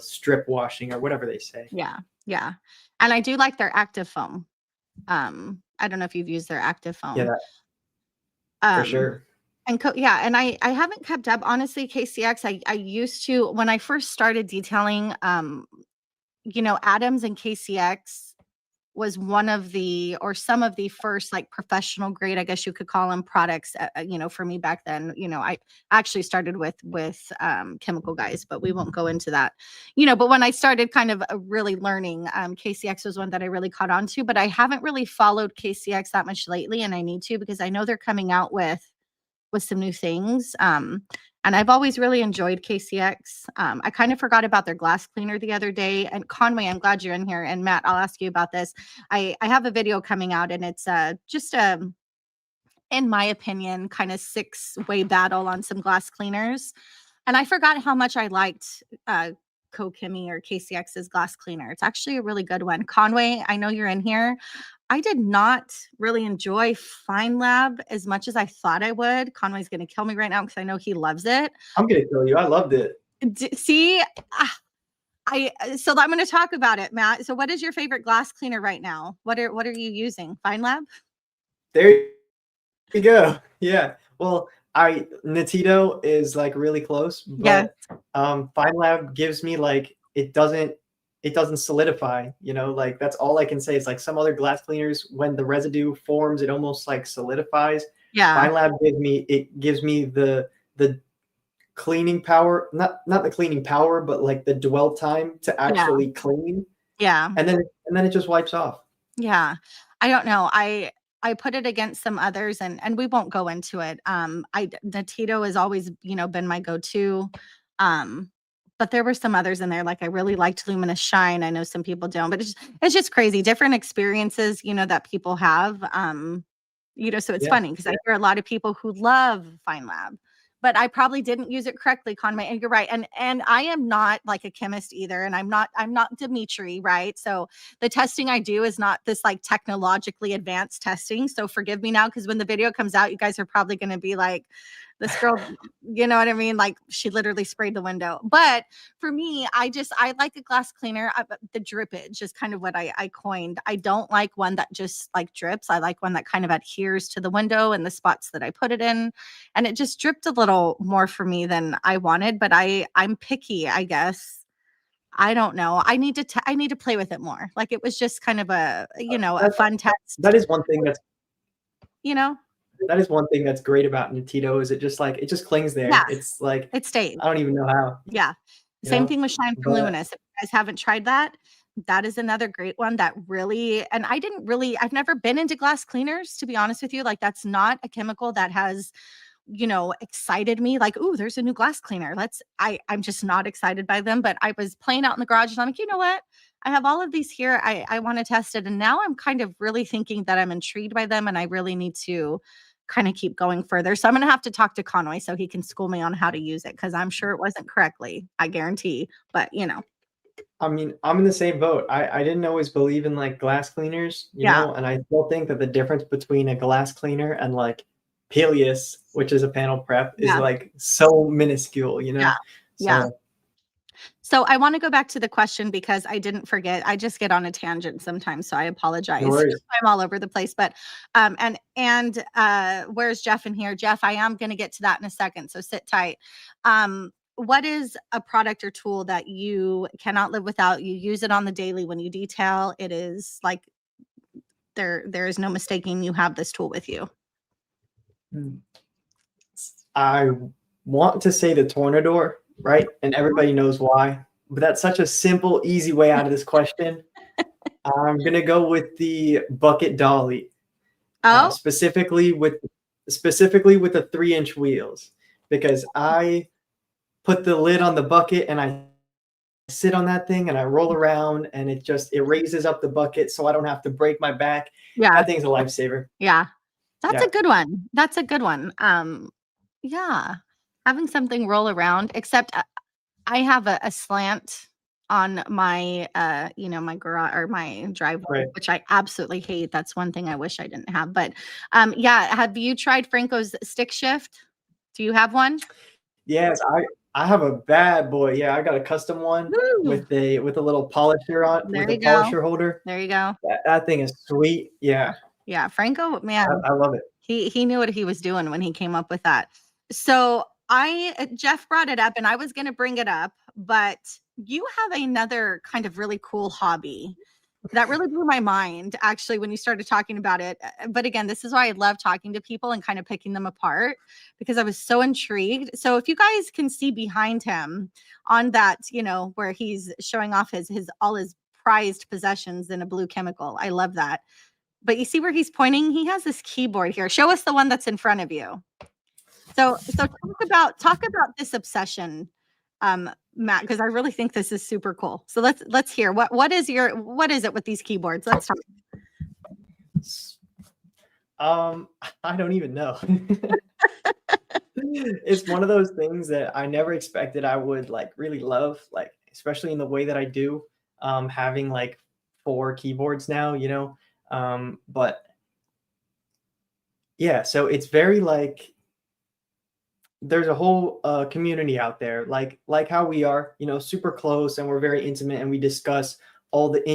strip washing or whatever they say. Yeah. Yeah. And I do like their active foam. I don't know if you've used their active foam. Yeah, for sure. And and I haven't kept up, honestly. KCX, I used to, when I first started detailing, Adams and KCX was one of the, or some of the first like professional grade, I guess you could call them, products, for me back then. I actually started with chemical guys, but we won't go into that, but when I started kind of really learning, KCX was one that I really caught on to, but I haven't really followed KCX that much lately. And I need to, because I know they're coming out with some new things. And I've always really enjoyed KCX. I kind of forgot about their glass cleaner the other day. And Conway, I'm glad you're in here. And Matt, I'll ask you about this. I have a video coming out, and it's just in my opinion, kind of 6-way battle on some glass cleaners. And I forgot how much I liked Co Kimmy or KCX's glass cleaner. It's actually a really good one. Conway, I know you're in here. I did not really enjoy Fine Lab as much as I thought I would. Conway's going to kill me right now because I know he loves it. I'm going to kill you. I loved it. So I'm going to talk about it, Matt. So what is your favorite glass cleaner right now? What are you using? Fine Lab? There you go. Yeah. Well, Natito is like really close, but Fine Lab gives me like, it doesn't solidify, like that's all I can say. It's like some other glass cleaners, when the residue forms, it almost like solidifies. Yeah. Fine Lab gives me the cleaning power, not the cleaning power, but like the dwell time to actually clean. Yeah. And then it just wipes off. Yeah. I don't know. I put it against some others, and we won't go into it. Natito has always, been my go-to. But there were some others in there. Like I really liked Luminous Shine. I know some people don't, but it's just crazy. Different experiences, that people have. So it's funny because I hear a lot of people who love Fine Lab, but I probably didn't use it correctly, Conway. And you're right. And I am not like a chemist either. And I'm not Dimitri, right? So the testing I do is not this like technologically advanced testing. So forgive me now, because when the video comes out, you guys are probably going to be like, this girl, you know what I mean? Like she literally sprayed the window. But for me, I like a glass cleaner. The drippage is kind of what I coined. I don't like one that just like drips. I like one that kind of adheres to the window and the spots that I put it in. And it just dripped a little more for me than I wanted, but I'm picky, I guess. I don't know. I need to play with it more. Like it was just kind of a fun test. That is one thing that's, that is one thing that's great about Natito, is it just clings there. Yeah. It's like, it stays. I don't even know how. Yeah. Same thing with Shine from Luminous. If you guys haven't tried that, that is another great one that really, and I've never been into glass cleaners, to be honest with you. Like that's not a chemical that has, excited me. Like, ooh, there's a new glass cleaner. I'm just not excited by them. But I was playing out in the garage and I'm like, you know what? I have all of these here. I want to test it. And now I'm kind of really thinking that I'm intrigued by them and I really need to kind of keep going further. So I'm going to have to talk to Conway so he can school me on how to use it, because I'm sure it wasn't correctly, I guarantee. But I mean, I'm in the same boat. I didn't always believe in like glass cleaners, you know, and I still think that the difference between a glass cleaner and like Peleus, which is a panel prep, is Yeah. like so minuscule, Yeah. Yeah. So I want to go back to the question because I didn't forget. I just get on a tangent sometimes, so I apologize. No worries. I'm all over the place, but where's Jeff in here? Jeff, I am going to get to that in a second, so sit tight. What is a product or tool that you cannot live without? You use it on the daily when you detail. It is like there is no mistaking you have this tool with you. I want to say the Tornador, right? And everybody knows why, but that's such a simple, easy way out of this question. I'm going to go with the bucket dolly. Specifically with the 3-inch wheels, because I put the lid on the bucket and I sit on that thing and I roll around and it raises up the bucket so I don't have to break my back. Yeah. That thing's a lifesaver. Yeah. That's a good one. That's a good one. Yeah. Having something roll around, except I have a slant on my my garage or my driveway, which I absolutely hate. That's one thing I wish I didn't have. But have you tried Franco's stick shift? Do you have one? Yes, I have a bad boy. Yeah, I got a custom one with a little polisher on with a polisher holder. There you go. That thing is sweet. Yeah. Yeah, Franco, man. I love it. He knew what he was doing when he came up with that. So Jeff brought it up and I was going to bring it up, but you have another kind of really cool hobby that really blew my mind actually when you started talking about it. But again, this is why I love talking to people and kind of picking them apart because I was so intrigued. So if you guys can see behind him on that, where he's showing off all his prized possessions in a blue chemical. I love that. But you see where he's pointing? He has this keyboard here. Show us the one that's in front of you. So talk about this obsession, Matt, because I really think this is super cool. So let's hear what is it with these keyboards? Let's talk. I don't even know. It's one of those things that I never expected I would really love, especially in the way that I do, having 4 keyboards now, but yeah, so it's very there's a whole community out there, like how we are, super close and we're very intimate and we discuss all the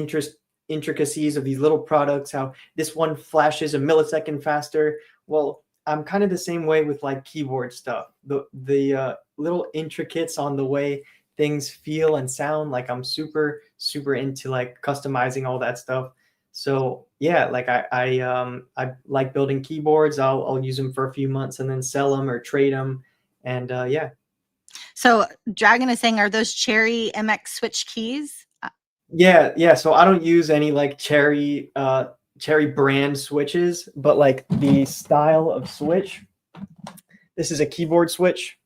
intricacies of these little products, how this one flashes a millisecond faster. Well, I'm kind of the same way with keyboard stuff, the little intricates on the way things feel and sound. I'm super into customizing all that stuff. So yeah, I like building keyboards. I'll use them for a few months and then sell them or trade them. And yeah. So Dragon is saying, are those Cherry MX switch keys? Yeah. So I don't use any Cherry brand switches, but the style of switch. This is a keyboard switch.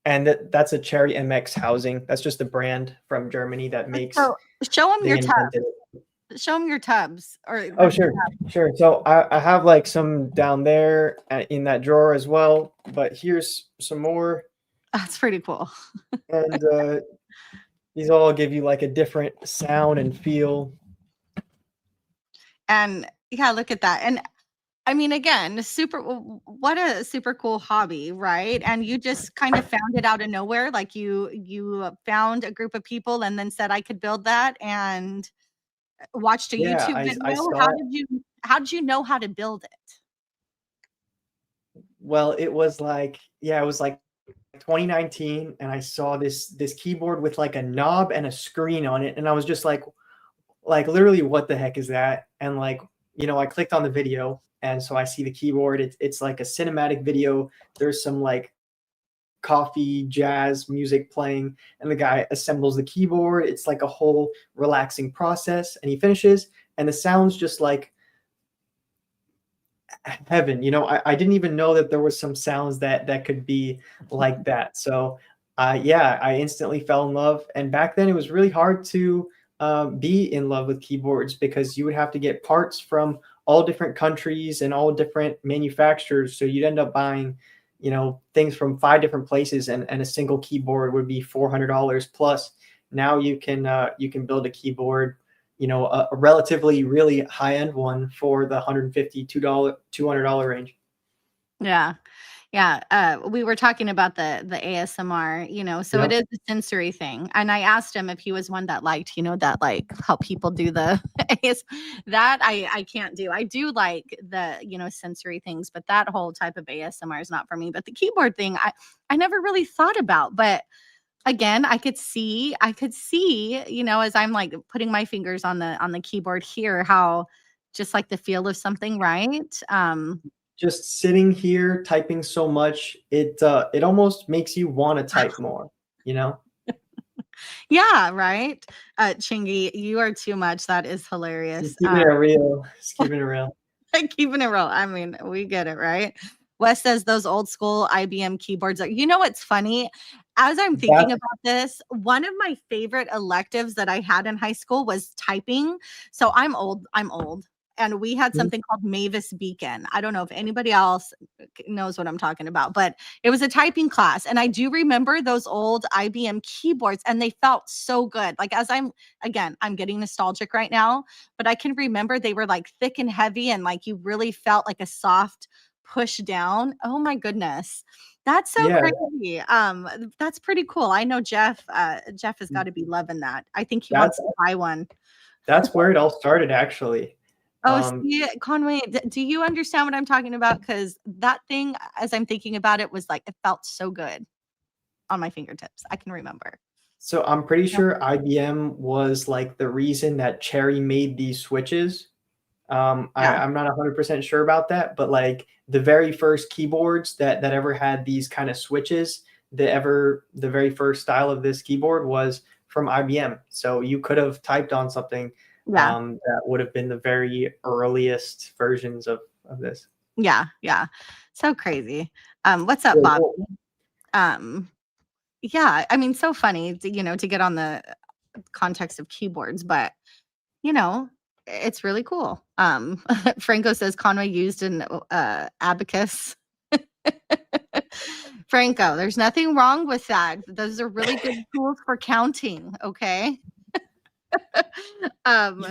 And that's a Cherry MX housing. That's just a brand from Germany that makes. So show them your tubs. Show them your tubs. Sure. So I have some down there in that drawer as well. But here's some more. That's pretty cool. And these all give you a different sound and feel. And yeah, look at that. And I mean, again, what a super cool hobby, right? And you just kind of found it out of nowhere. You found a group of people and then said, I could build that, and watched a YouTube video. How did you know how to build it? Well, it was it was 2019, and I saw this keyboard with a knob and a screen on it, and I was just literally, what the heck is that? And I clicked on the video, and so I see the keyboard. It's like a cinematic video. There's some coffee jazz music playing, and the guy assembles the keyboard. It's a whole relaxing process, and he finishes, and the sound's just heaven. I didn't even know that there was some sounds that could be like that. So yeah, I instantly fell in love. And back then it was really hard to be in love with keyboards because you would have to get parts from all different countries and all different manufacturers. So you'd end up buying things from 5 different places, and a single keyboard would be $400 plus. Now you can build a keyboard, a relatively really high-end one for the $150, $200 range. Yeah. Yeah. We were talking about the ASMR, so it Yep. is a sensory thing. And I asked him if he was one that liked, that like help people do the AS that I can't do. I do like the, sensory things, but that whole type of ASMR is not for me. But the keyboard thing, I never really thought about. But again, I could see, as I'm like putting my fingers on the keyboard here, how just like the feel of something, right? Just sitting here typing so much, it almost makes you want to type more, you know? Yeah, right. Chingy, you are too much. That is hilarious. Just keeping it real. Just keeping it real. Keeping it real. I mean, we get it, right? Wes says those old school IBM keyboards are, what's funny? As I'm thinking That about this, one of my favorite electives that I had in high school was typing. So I'm old. I'm old. And we had mhm. something called Mavis Beacon. I don't know if anybody else knows what I'm talking about, but it was a typing class. And I do remember those old IBM keyboards, and they felt so good. Like, I'm getting nostalgic right now, but I can remember they were like thick and heavy, and like you really felt like a soft push down. Oh my goodness. That's so Yeah, crazy. That's pretty cool. I know Jeff has got to be loving that. I think he wants that's to buy one. that's where it all started actually. Oh, Um, see, Conway, do you understand what I'm talking about? Because that thing, as I'm thinking about it, was like, it felt so good on my fingertips. I can remember. so I'm pretty Yeah. sure IBM was like the reason that Cherry made these switches. Yeah. I'm not 100% sure about that, but like the very first keyboards that ever had these kind of switches, the very first style of this keyboard was from IBM. So you could have typed on something Yeah. that would have been the very earliest versions of this. Yeah. Yeah. So crazy. What's up, Yeah, Bob? well, Um, yeah, I mean, so funny, to get on the context of keyboards, but you know, it's really cool. Franco says Conway used an abacus. Franco, there's nothing wrong with that. Those are really good tools for counting. Okay. um,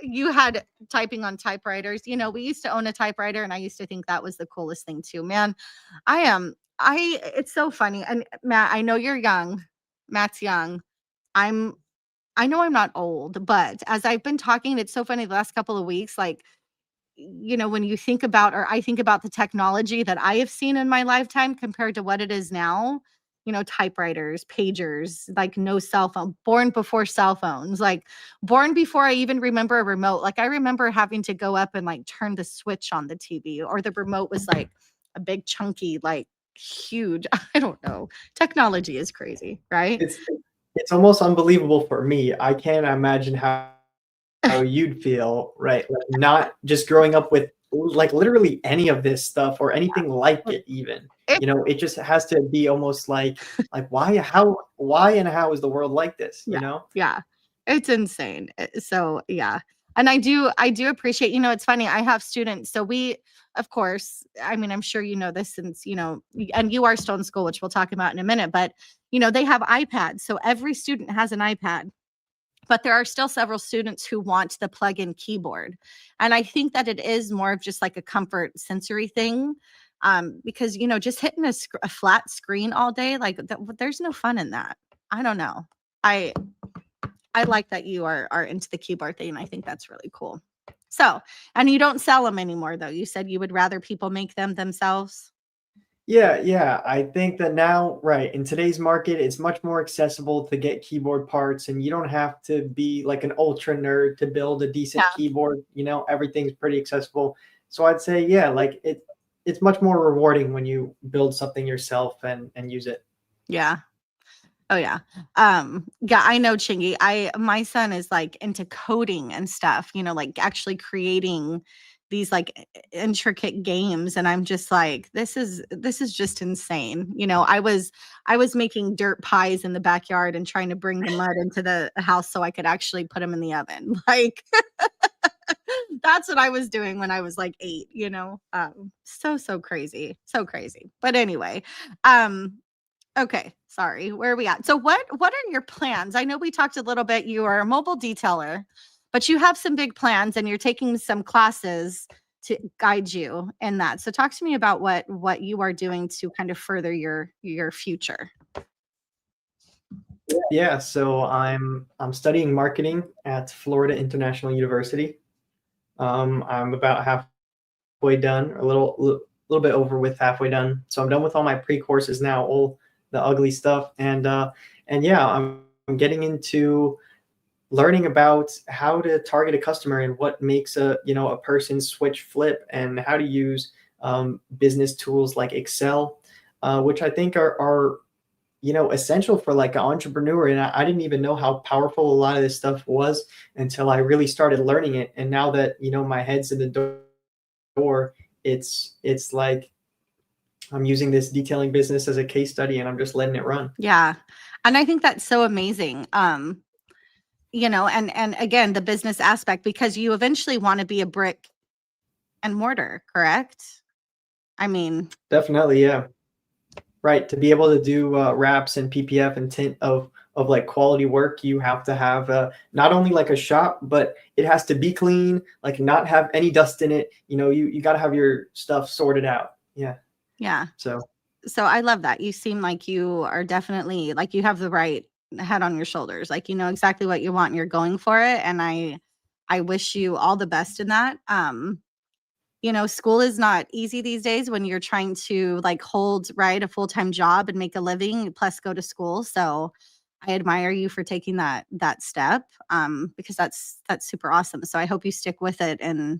you had typing on typewriters. We used to own a typewriter, and I used to think that was the coolest thing too. Man, I am. It's so funny. And Matt, I know you're young. Matt's young. I'm I know I'm not old, but as I've been talking, it's so funny the last couple of weeks, like, when you think about, or I think about the technology that I have seen in my lifetime compared to what it is now, typewriters, pagers, like no cell phone, born before cell phones, like born before I even remember a remote. Like I remember having to go up and like turn the switch on the TV, or the remote was like a big chunky, like huge. I don't know. Technology is crazy, right? it's almost unbelievable for me. I can't imagine how you'd feel, right? Like not just growing up with like literally any of this stuff or anything like it even. It just has to be almost like why and how is the world like this, Yeah. you know? Yeah. It's insane. So, yeah. And I do appreciate, it's funny. I have students. So we, of course, I mean, I'm sure you know this since, and you are still in school, which we'll talk about in a minute, but they have iPads. So every student has an iPad. But there are still several students who want the plug-in keyboard. And I think that it is more of just like a comfort sensory thing. Because just hitting a flat screen all day, like there's no fun in that. I don't know. I I like that you are into the keyboard thing. I think that's really cool. So, and you don't sell them anymore, though. You said you would rather people make them themselves. Yeah. I think that now, right, in today's market, it's much more accessible to get keyboard parts, and you don't have to be like an ultra nerd to build a decent Yeah. keyboard. Everything's pretty accessible. So I'd say, yeah, like it's much more rewarding when you build something yourself and use it. Yeah. Oh yeah. Yeah, I know, Chingy. My son is like into coding and stuff, like actually creating these like intricate games, and I'm just like, this is just insane. I was making dirt pies in the backyard and trying to bring the mud into the house so I could actually put them in the oven. Like that's what I was doing when I was like 8. So crazy. So crazy. But anyway, um okay, sorry. Where are we at? So what are your plans? I know we talked a little bit. You are a mobile detailer, but you have some big plans and you're taking some classes to guide you in that. So talk to me about what you are doing to kind of further your future. Yeah, so I'm studying marketing at Florida International University. I'm about halfway done, a little bit over with halfway done. So I'm done with all my pre-courses now, all the ugly stuff, and yeah, I'm getting into learning about how to target a customer and what makes a person switch flip, and how to use business tools like Excel, which I think are essential for like an entrepreneur. And I didn't even know how powerful a lot of this stuff was until I really started learning it. And now that, my head's in the door, it's like I'm using this detailing business as a case study, and I'm just letting it run. Yeah. And I think that's so amazing. And again, the business aspect, because you eventually want to be a brick and mortar, correct? I mean, Definitely, yeah. Right. To be able to do wraps and PPF and tint of like quality work, you have to have not only like a shop, but it has to be clean, like not have any dust in it. You got to have your stuff sorted out. Yeah. yeah. So I love that. You seem like you are definitely like you have the right head on your shoulders. Like you know exactly what you want and you're going for it. And I wish you all the best in that. School is not easy these days when you're trying to like hold a full-time job and make a living plus go to school. So I admire you for taking that step because that's super awesome. So I hope you stick with it and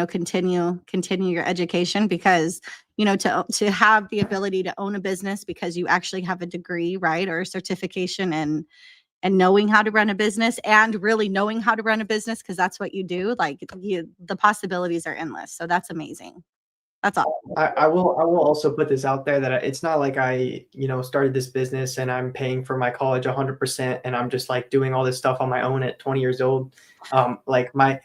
continue your education, because to have the ability to own a business because you actually have a degree, right, or a certification and knowing how to run a business and really knowing how to run a business, because that's what you do. Like the possibilities are endless. So that's amazing. That's all. I will also put this out there that it's not like I started this business and I'm paying for my college 100% and I'm just like doing all this stuff on my own at 20 years old. Like I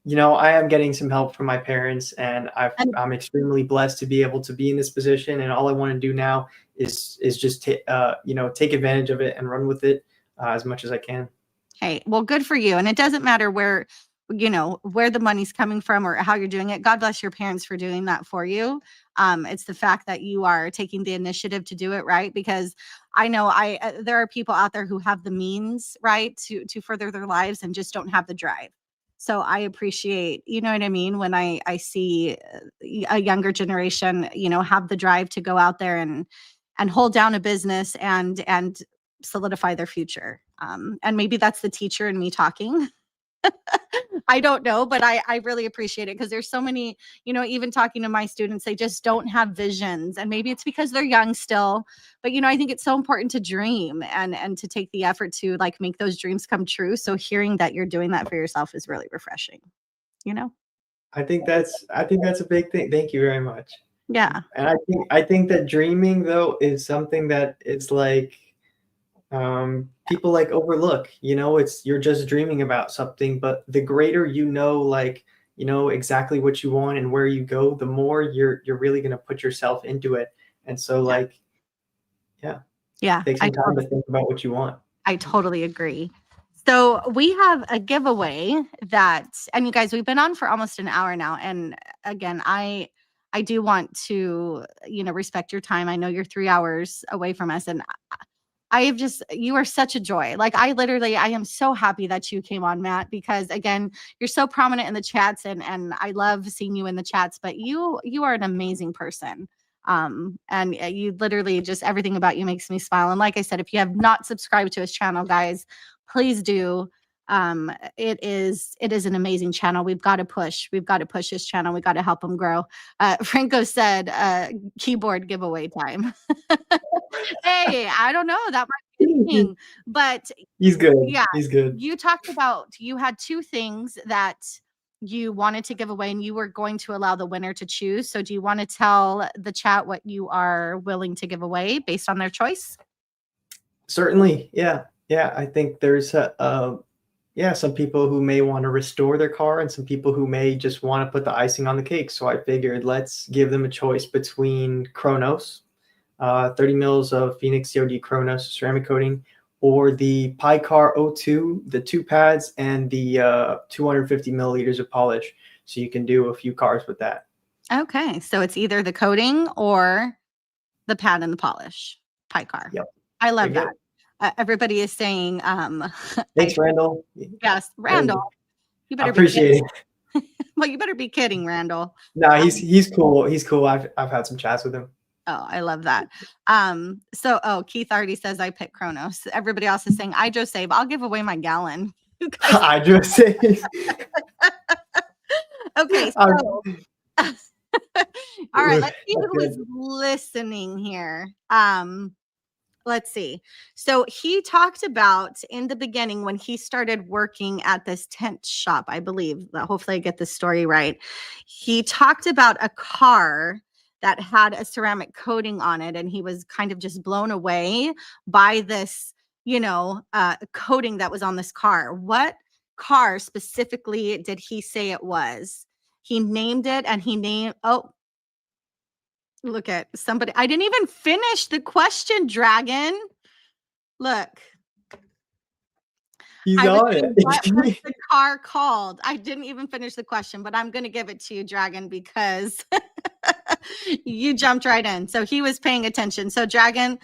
am getting some help from my parents, and I'm extremely blessed to be able to be in this position. And all I want to do now is just take advantage of it and run with it as much as I can. Hey, well, good for you. And it doesn't matter where the money's coming from or how you're doing it. God bless your parents for doing that for you. It's the fact that you are taking the initiative to do it, right? Because I know there are people out there who have the means, right, to further their lives and just don't have the drive. So I appreciate, you know what I mean, when I see a younger generation, have the drive to go out there and hold down a business and solidify their future. And maybe that's the teacher in me talking. I don't know, but I really appreciate it, because there's so many, even talking to my students, they just don't have visions, and maybe it's because they're young still, but I think it's so important to dream and to take the effort to like make those dreams come true. So hearing that you're doing that for yourself is really refreshing. I think that's a big thing. Thank you very much. Yeah. And I think that dreaming though is something that is like people like overlook. You're just dreaming about something, but the greater exactly what you want and where you go, the more you're really going to put yourself into it. And so take some time to think about what you want. I totally agree. So we have a giveaway and you guys, we've been on for almost an hour now. And again, I do want to, respect your time. I know you're 3 hours away from us, and you are such a joy. Like I am so happy that you came on, Matt, because again, you're so prominent in the chats and I love seeing you in the chats, but you are an amazing person. And you literally just, everything about you makes me smile. And like I said, if you have not subscribed to his channel, guys, please do. It is an amazing channel. We've got to push his channel. We got to help him grow. Franco said, keyboard giveaway time. Hey, I don't know. That might be a thing, but he's good. Yeah, he's good. You talked about, you had 2 things that you wanted to give away and you were going to allow the winner to choose. So do you want to tell the chat what you are willing to give away based on their choice? Certainly. Yeah. I think there's some people who may want to restore their car and some people who may just want to put the icing on the cake. So I figured let's give them a choice between Chronos, 30 mils of Phoenix COD Chronos ceramic coating, or the PyCar 02, the 2 pads and the 250 milliliters of polish. So you can do a few cars with that. Okay. So it's either the coating or the pad and the polish pie car. Yep. I love There you that. Everybody is saying, Thanks, Randall. yes, Randall, you I better appreciate it. well, you better be kidding, Randall. No, he's cool. He's cool. I've had some chats with him. Oh, I love that. Keith already says I pick Kronos. Everybody else is saying I just save. I'll give away my gallon. You guys- I just say. Okay, so all right, let's see who is listening here. Let's see. So he talked about in the beginning when he started working at this tent shop, I believe, hopefully I get the story right. He talked about a car that had a ceramic coating on it, and he was kind of just blown away by this, coating that was on this car. What car specifically did he say it was? He named it, and look at somebody. I didn't even finish the question, Dragon. Look. He's on it. What was the car called? I didn't even finish the question, but I'm going to give it to you, Dragon, because you jumped right in. So he was paying attention. So Dragon,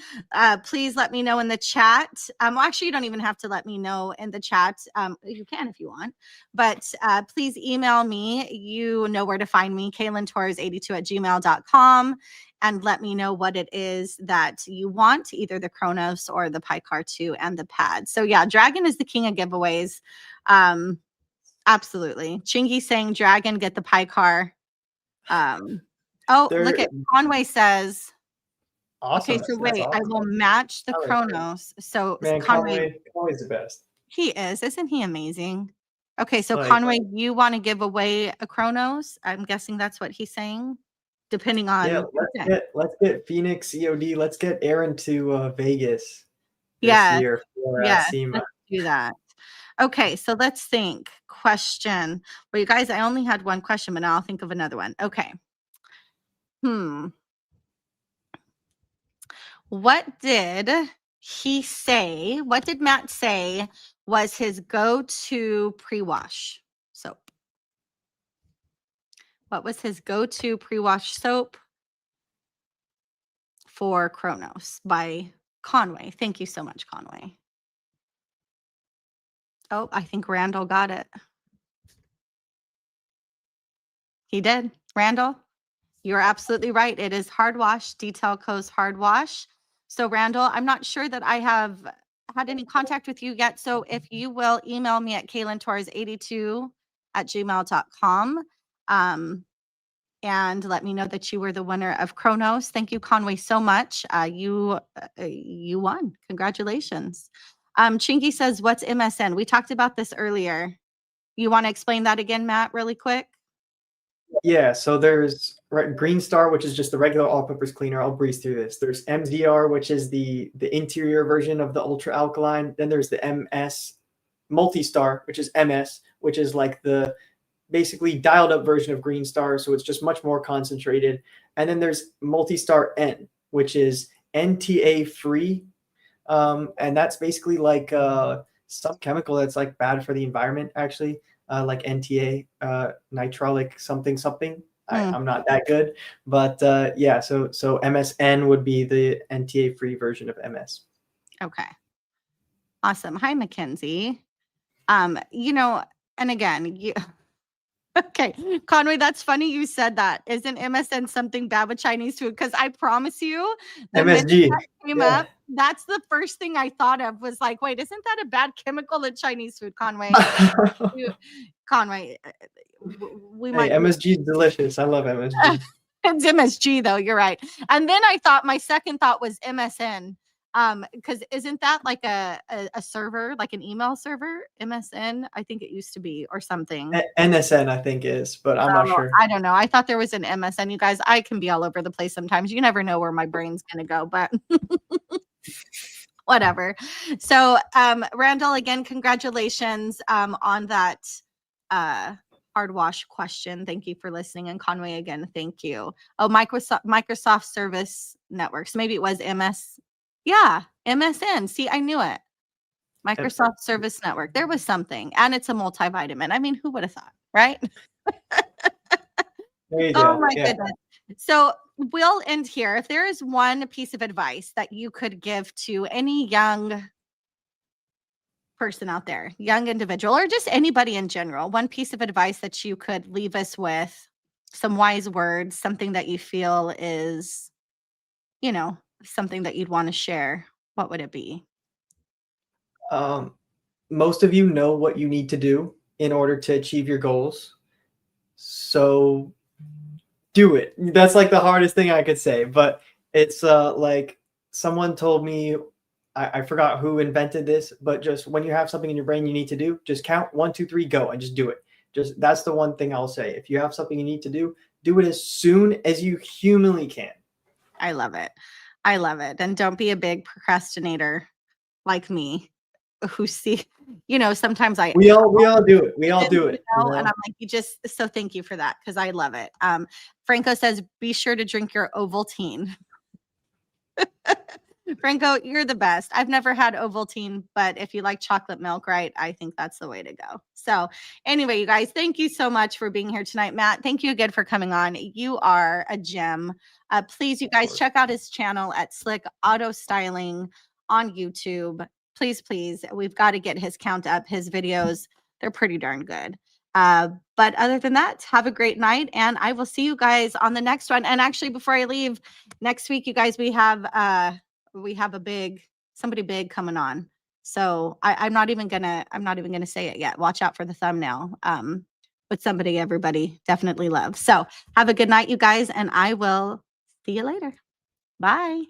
please let me know in the chat. Actually, you don't even have to let me know in the chat. You can if you want, but please email me. You know where to find me, KaylinTorres82@gmail.com, and let me know what it is that you want, either the Kronos or the Pi Car 2 and the pad. So yeah, Dragon is the king of giveaways. Absolutely. Chingy saying, Dragon, get the Pi Car. Look at Conway says. Awesome. Okay, so wait, awesome. I will match the Kronos. So man, Conway's the best. He is. Isn't he amazing? Okay, so Conway, you want to give away a Kronos? I'm guessing that's what he's saying. Depending on let's get Phoenix COD. Let's get Aaron to Vegas this year for SEMA. Let's do that. Okay, so let's think. Question. Well, you guys, I only had one question, but now I'll think of another one. Okay. What did he say? What did Matt say was his go-to pre-wash soap? What was his go-to pre-wash soap for Kronos by Conway? Thank you so much, Conway. Oh, I think Randall got it. He did. Randall, you're absolutely right. It is Hard Wash, Detail Co's Hard Wash. So Randall, I'm not sure that I have had any contact with you yet. So if you will email me at KaylinTorres82@gmail.com and let me know that you were the winner of Kronos. Thank you, Conway, so much. You won. Congratulations. Chingy says, what's MSN? We talked about this earlier. You want to explain that again, Matt, really quick? Yeah, so there's Green Star, which is just the regular all-purpose cleaner. I'll breeze through this. There's MZR, which is the interior version of the ultra alkaline. Then there's the MS Multi-Star, which is MS, which is like the basically dialed up version of Green Star. So it's just much more concentrated. And then there's Multi-Star N, which is NTA free. And that's basically like some chemical that's like bad for the environment, actually. Like NTA, nitrolic something. I'm not that good, but yeah. So MSN would be the NTA free version of MS. Okay. Awesome. Hi, Mackenzie. And again, okay, Conway, that's funny you said that. Isn't MSN something bad with Chinese food? Because I promise you, the MSG that came up. That's the first thing I thought of was like, wait, isn't that a bad chemical in Chinese food, Conway? Conway, we might. MSG is delicious. I love MSG. It's MSG though. You're right. And then I thought my second thought was MSN. Because isn't that like a server, like an email server? MSN, I think it used to be, or something. NSN, I think is, but I'm not sure. I don't know. I thought there was an MSN. You guys, I can be all over the place sometimes. You never know where my brain's gonna go, but whatever. So, Randall, again, congratulations on that hard wash question. Thank you for listening. And Conway, again, thank you. Oh, Microsoft Service Network. So maybe it was MS. Yeah, MSN. See, I knew it. Microsoft Service Network. There was something. And it's a multivitamin. I mean, who would have thought, right? There you Oh go. my Yeah. goodness. So we'll end here. If there is one piece of advice that you could give to any young person out there, young individual, or just anybody in general, one piece of advice that you could leave us with, some wise words, something that you feel is, you know, something that you'd want to share, what would it be? Most of you know what you need to do in order to achieve your goals. So do it. That's like the hardest thing I could say, but it's like someone told me, I forgot who invented this, but just when you have something in your brain you need to do, just count 1, 2, 3, go, and just do it. Just that's the one thing I'll say. If you have something you need to do it as soon as you humanly can. I love it. I love it. And don't be a big procrastinator like me, who see, sometimes We all do it. We all do it. and I'm like, so thank you for that, because I love it. Franco says, be sure to drink your Ovaltine. Franco, you're the best. I've never had Ovaltine, but if you like chocolate milk, right, I think that's the way to go. So anyway, you guys, thank you so much for being here tonight. Matt, thank you again for coming on. You are a gem. Please, you guys, check out his channel at Slick Auto Styling on YouTube. Please, please, we've got to get his count up. His videos, they're pretty darn good. But other than that, have a great night, and I will see you guys on the next one. And actually, before I leave, next week, you guys, we have somebody big coming on. So I'm not even gonna say it yet. Watch out for the thumbnail. But somebody everybody definitely loves. So have a good night, you guys, and I will see you later. Bye.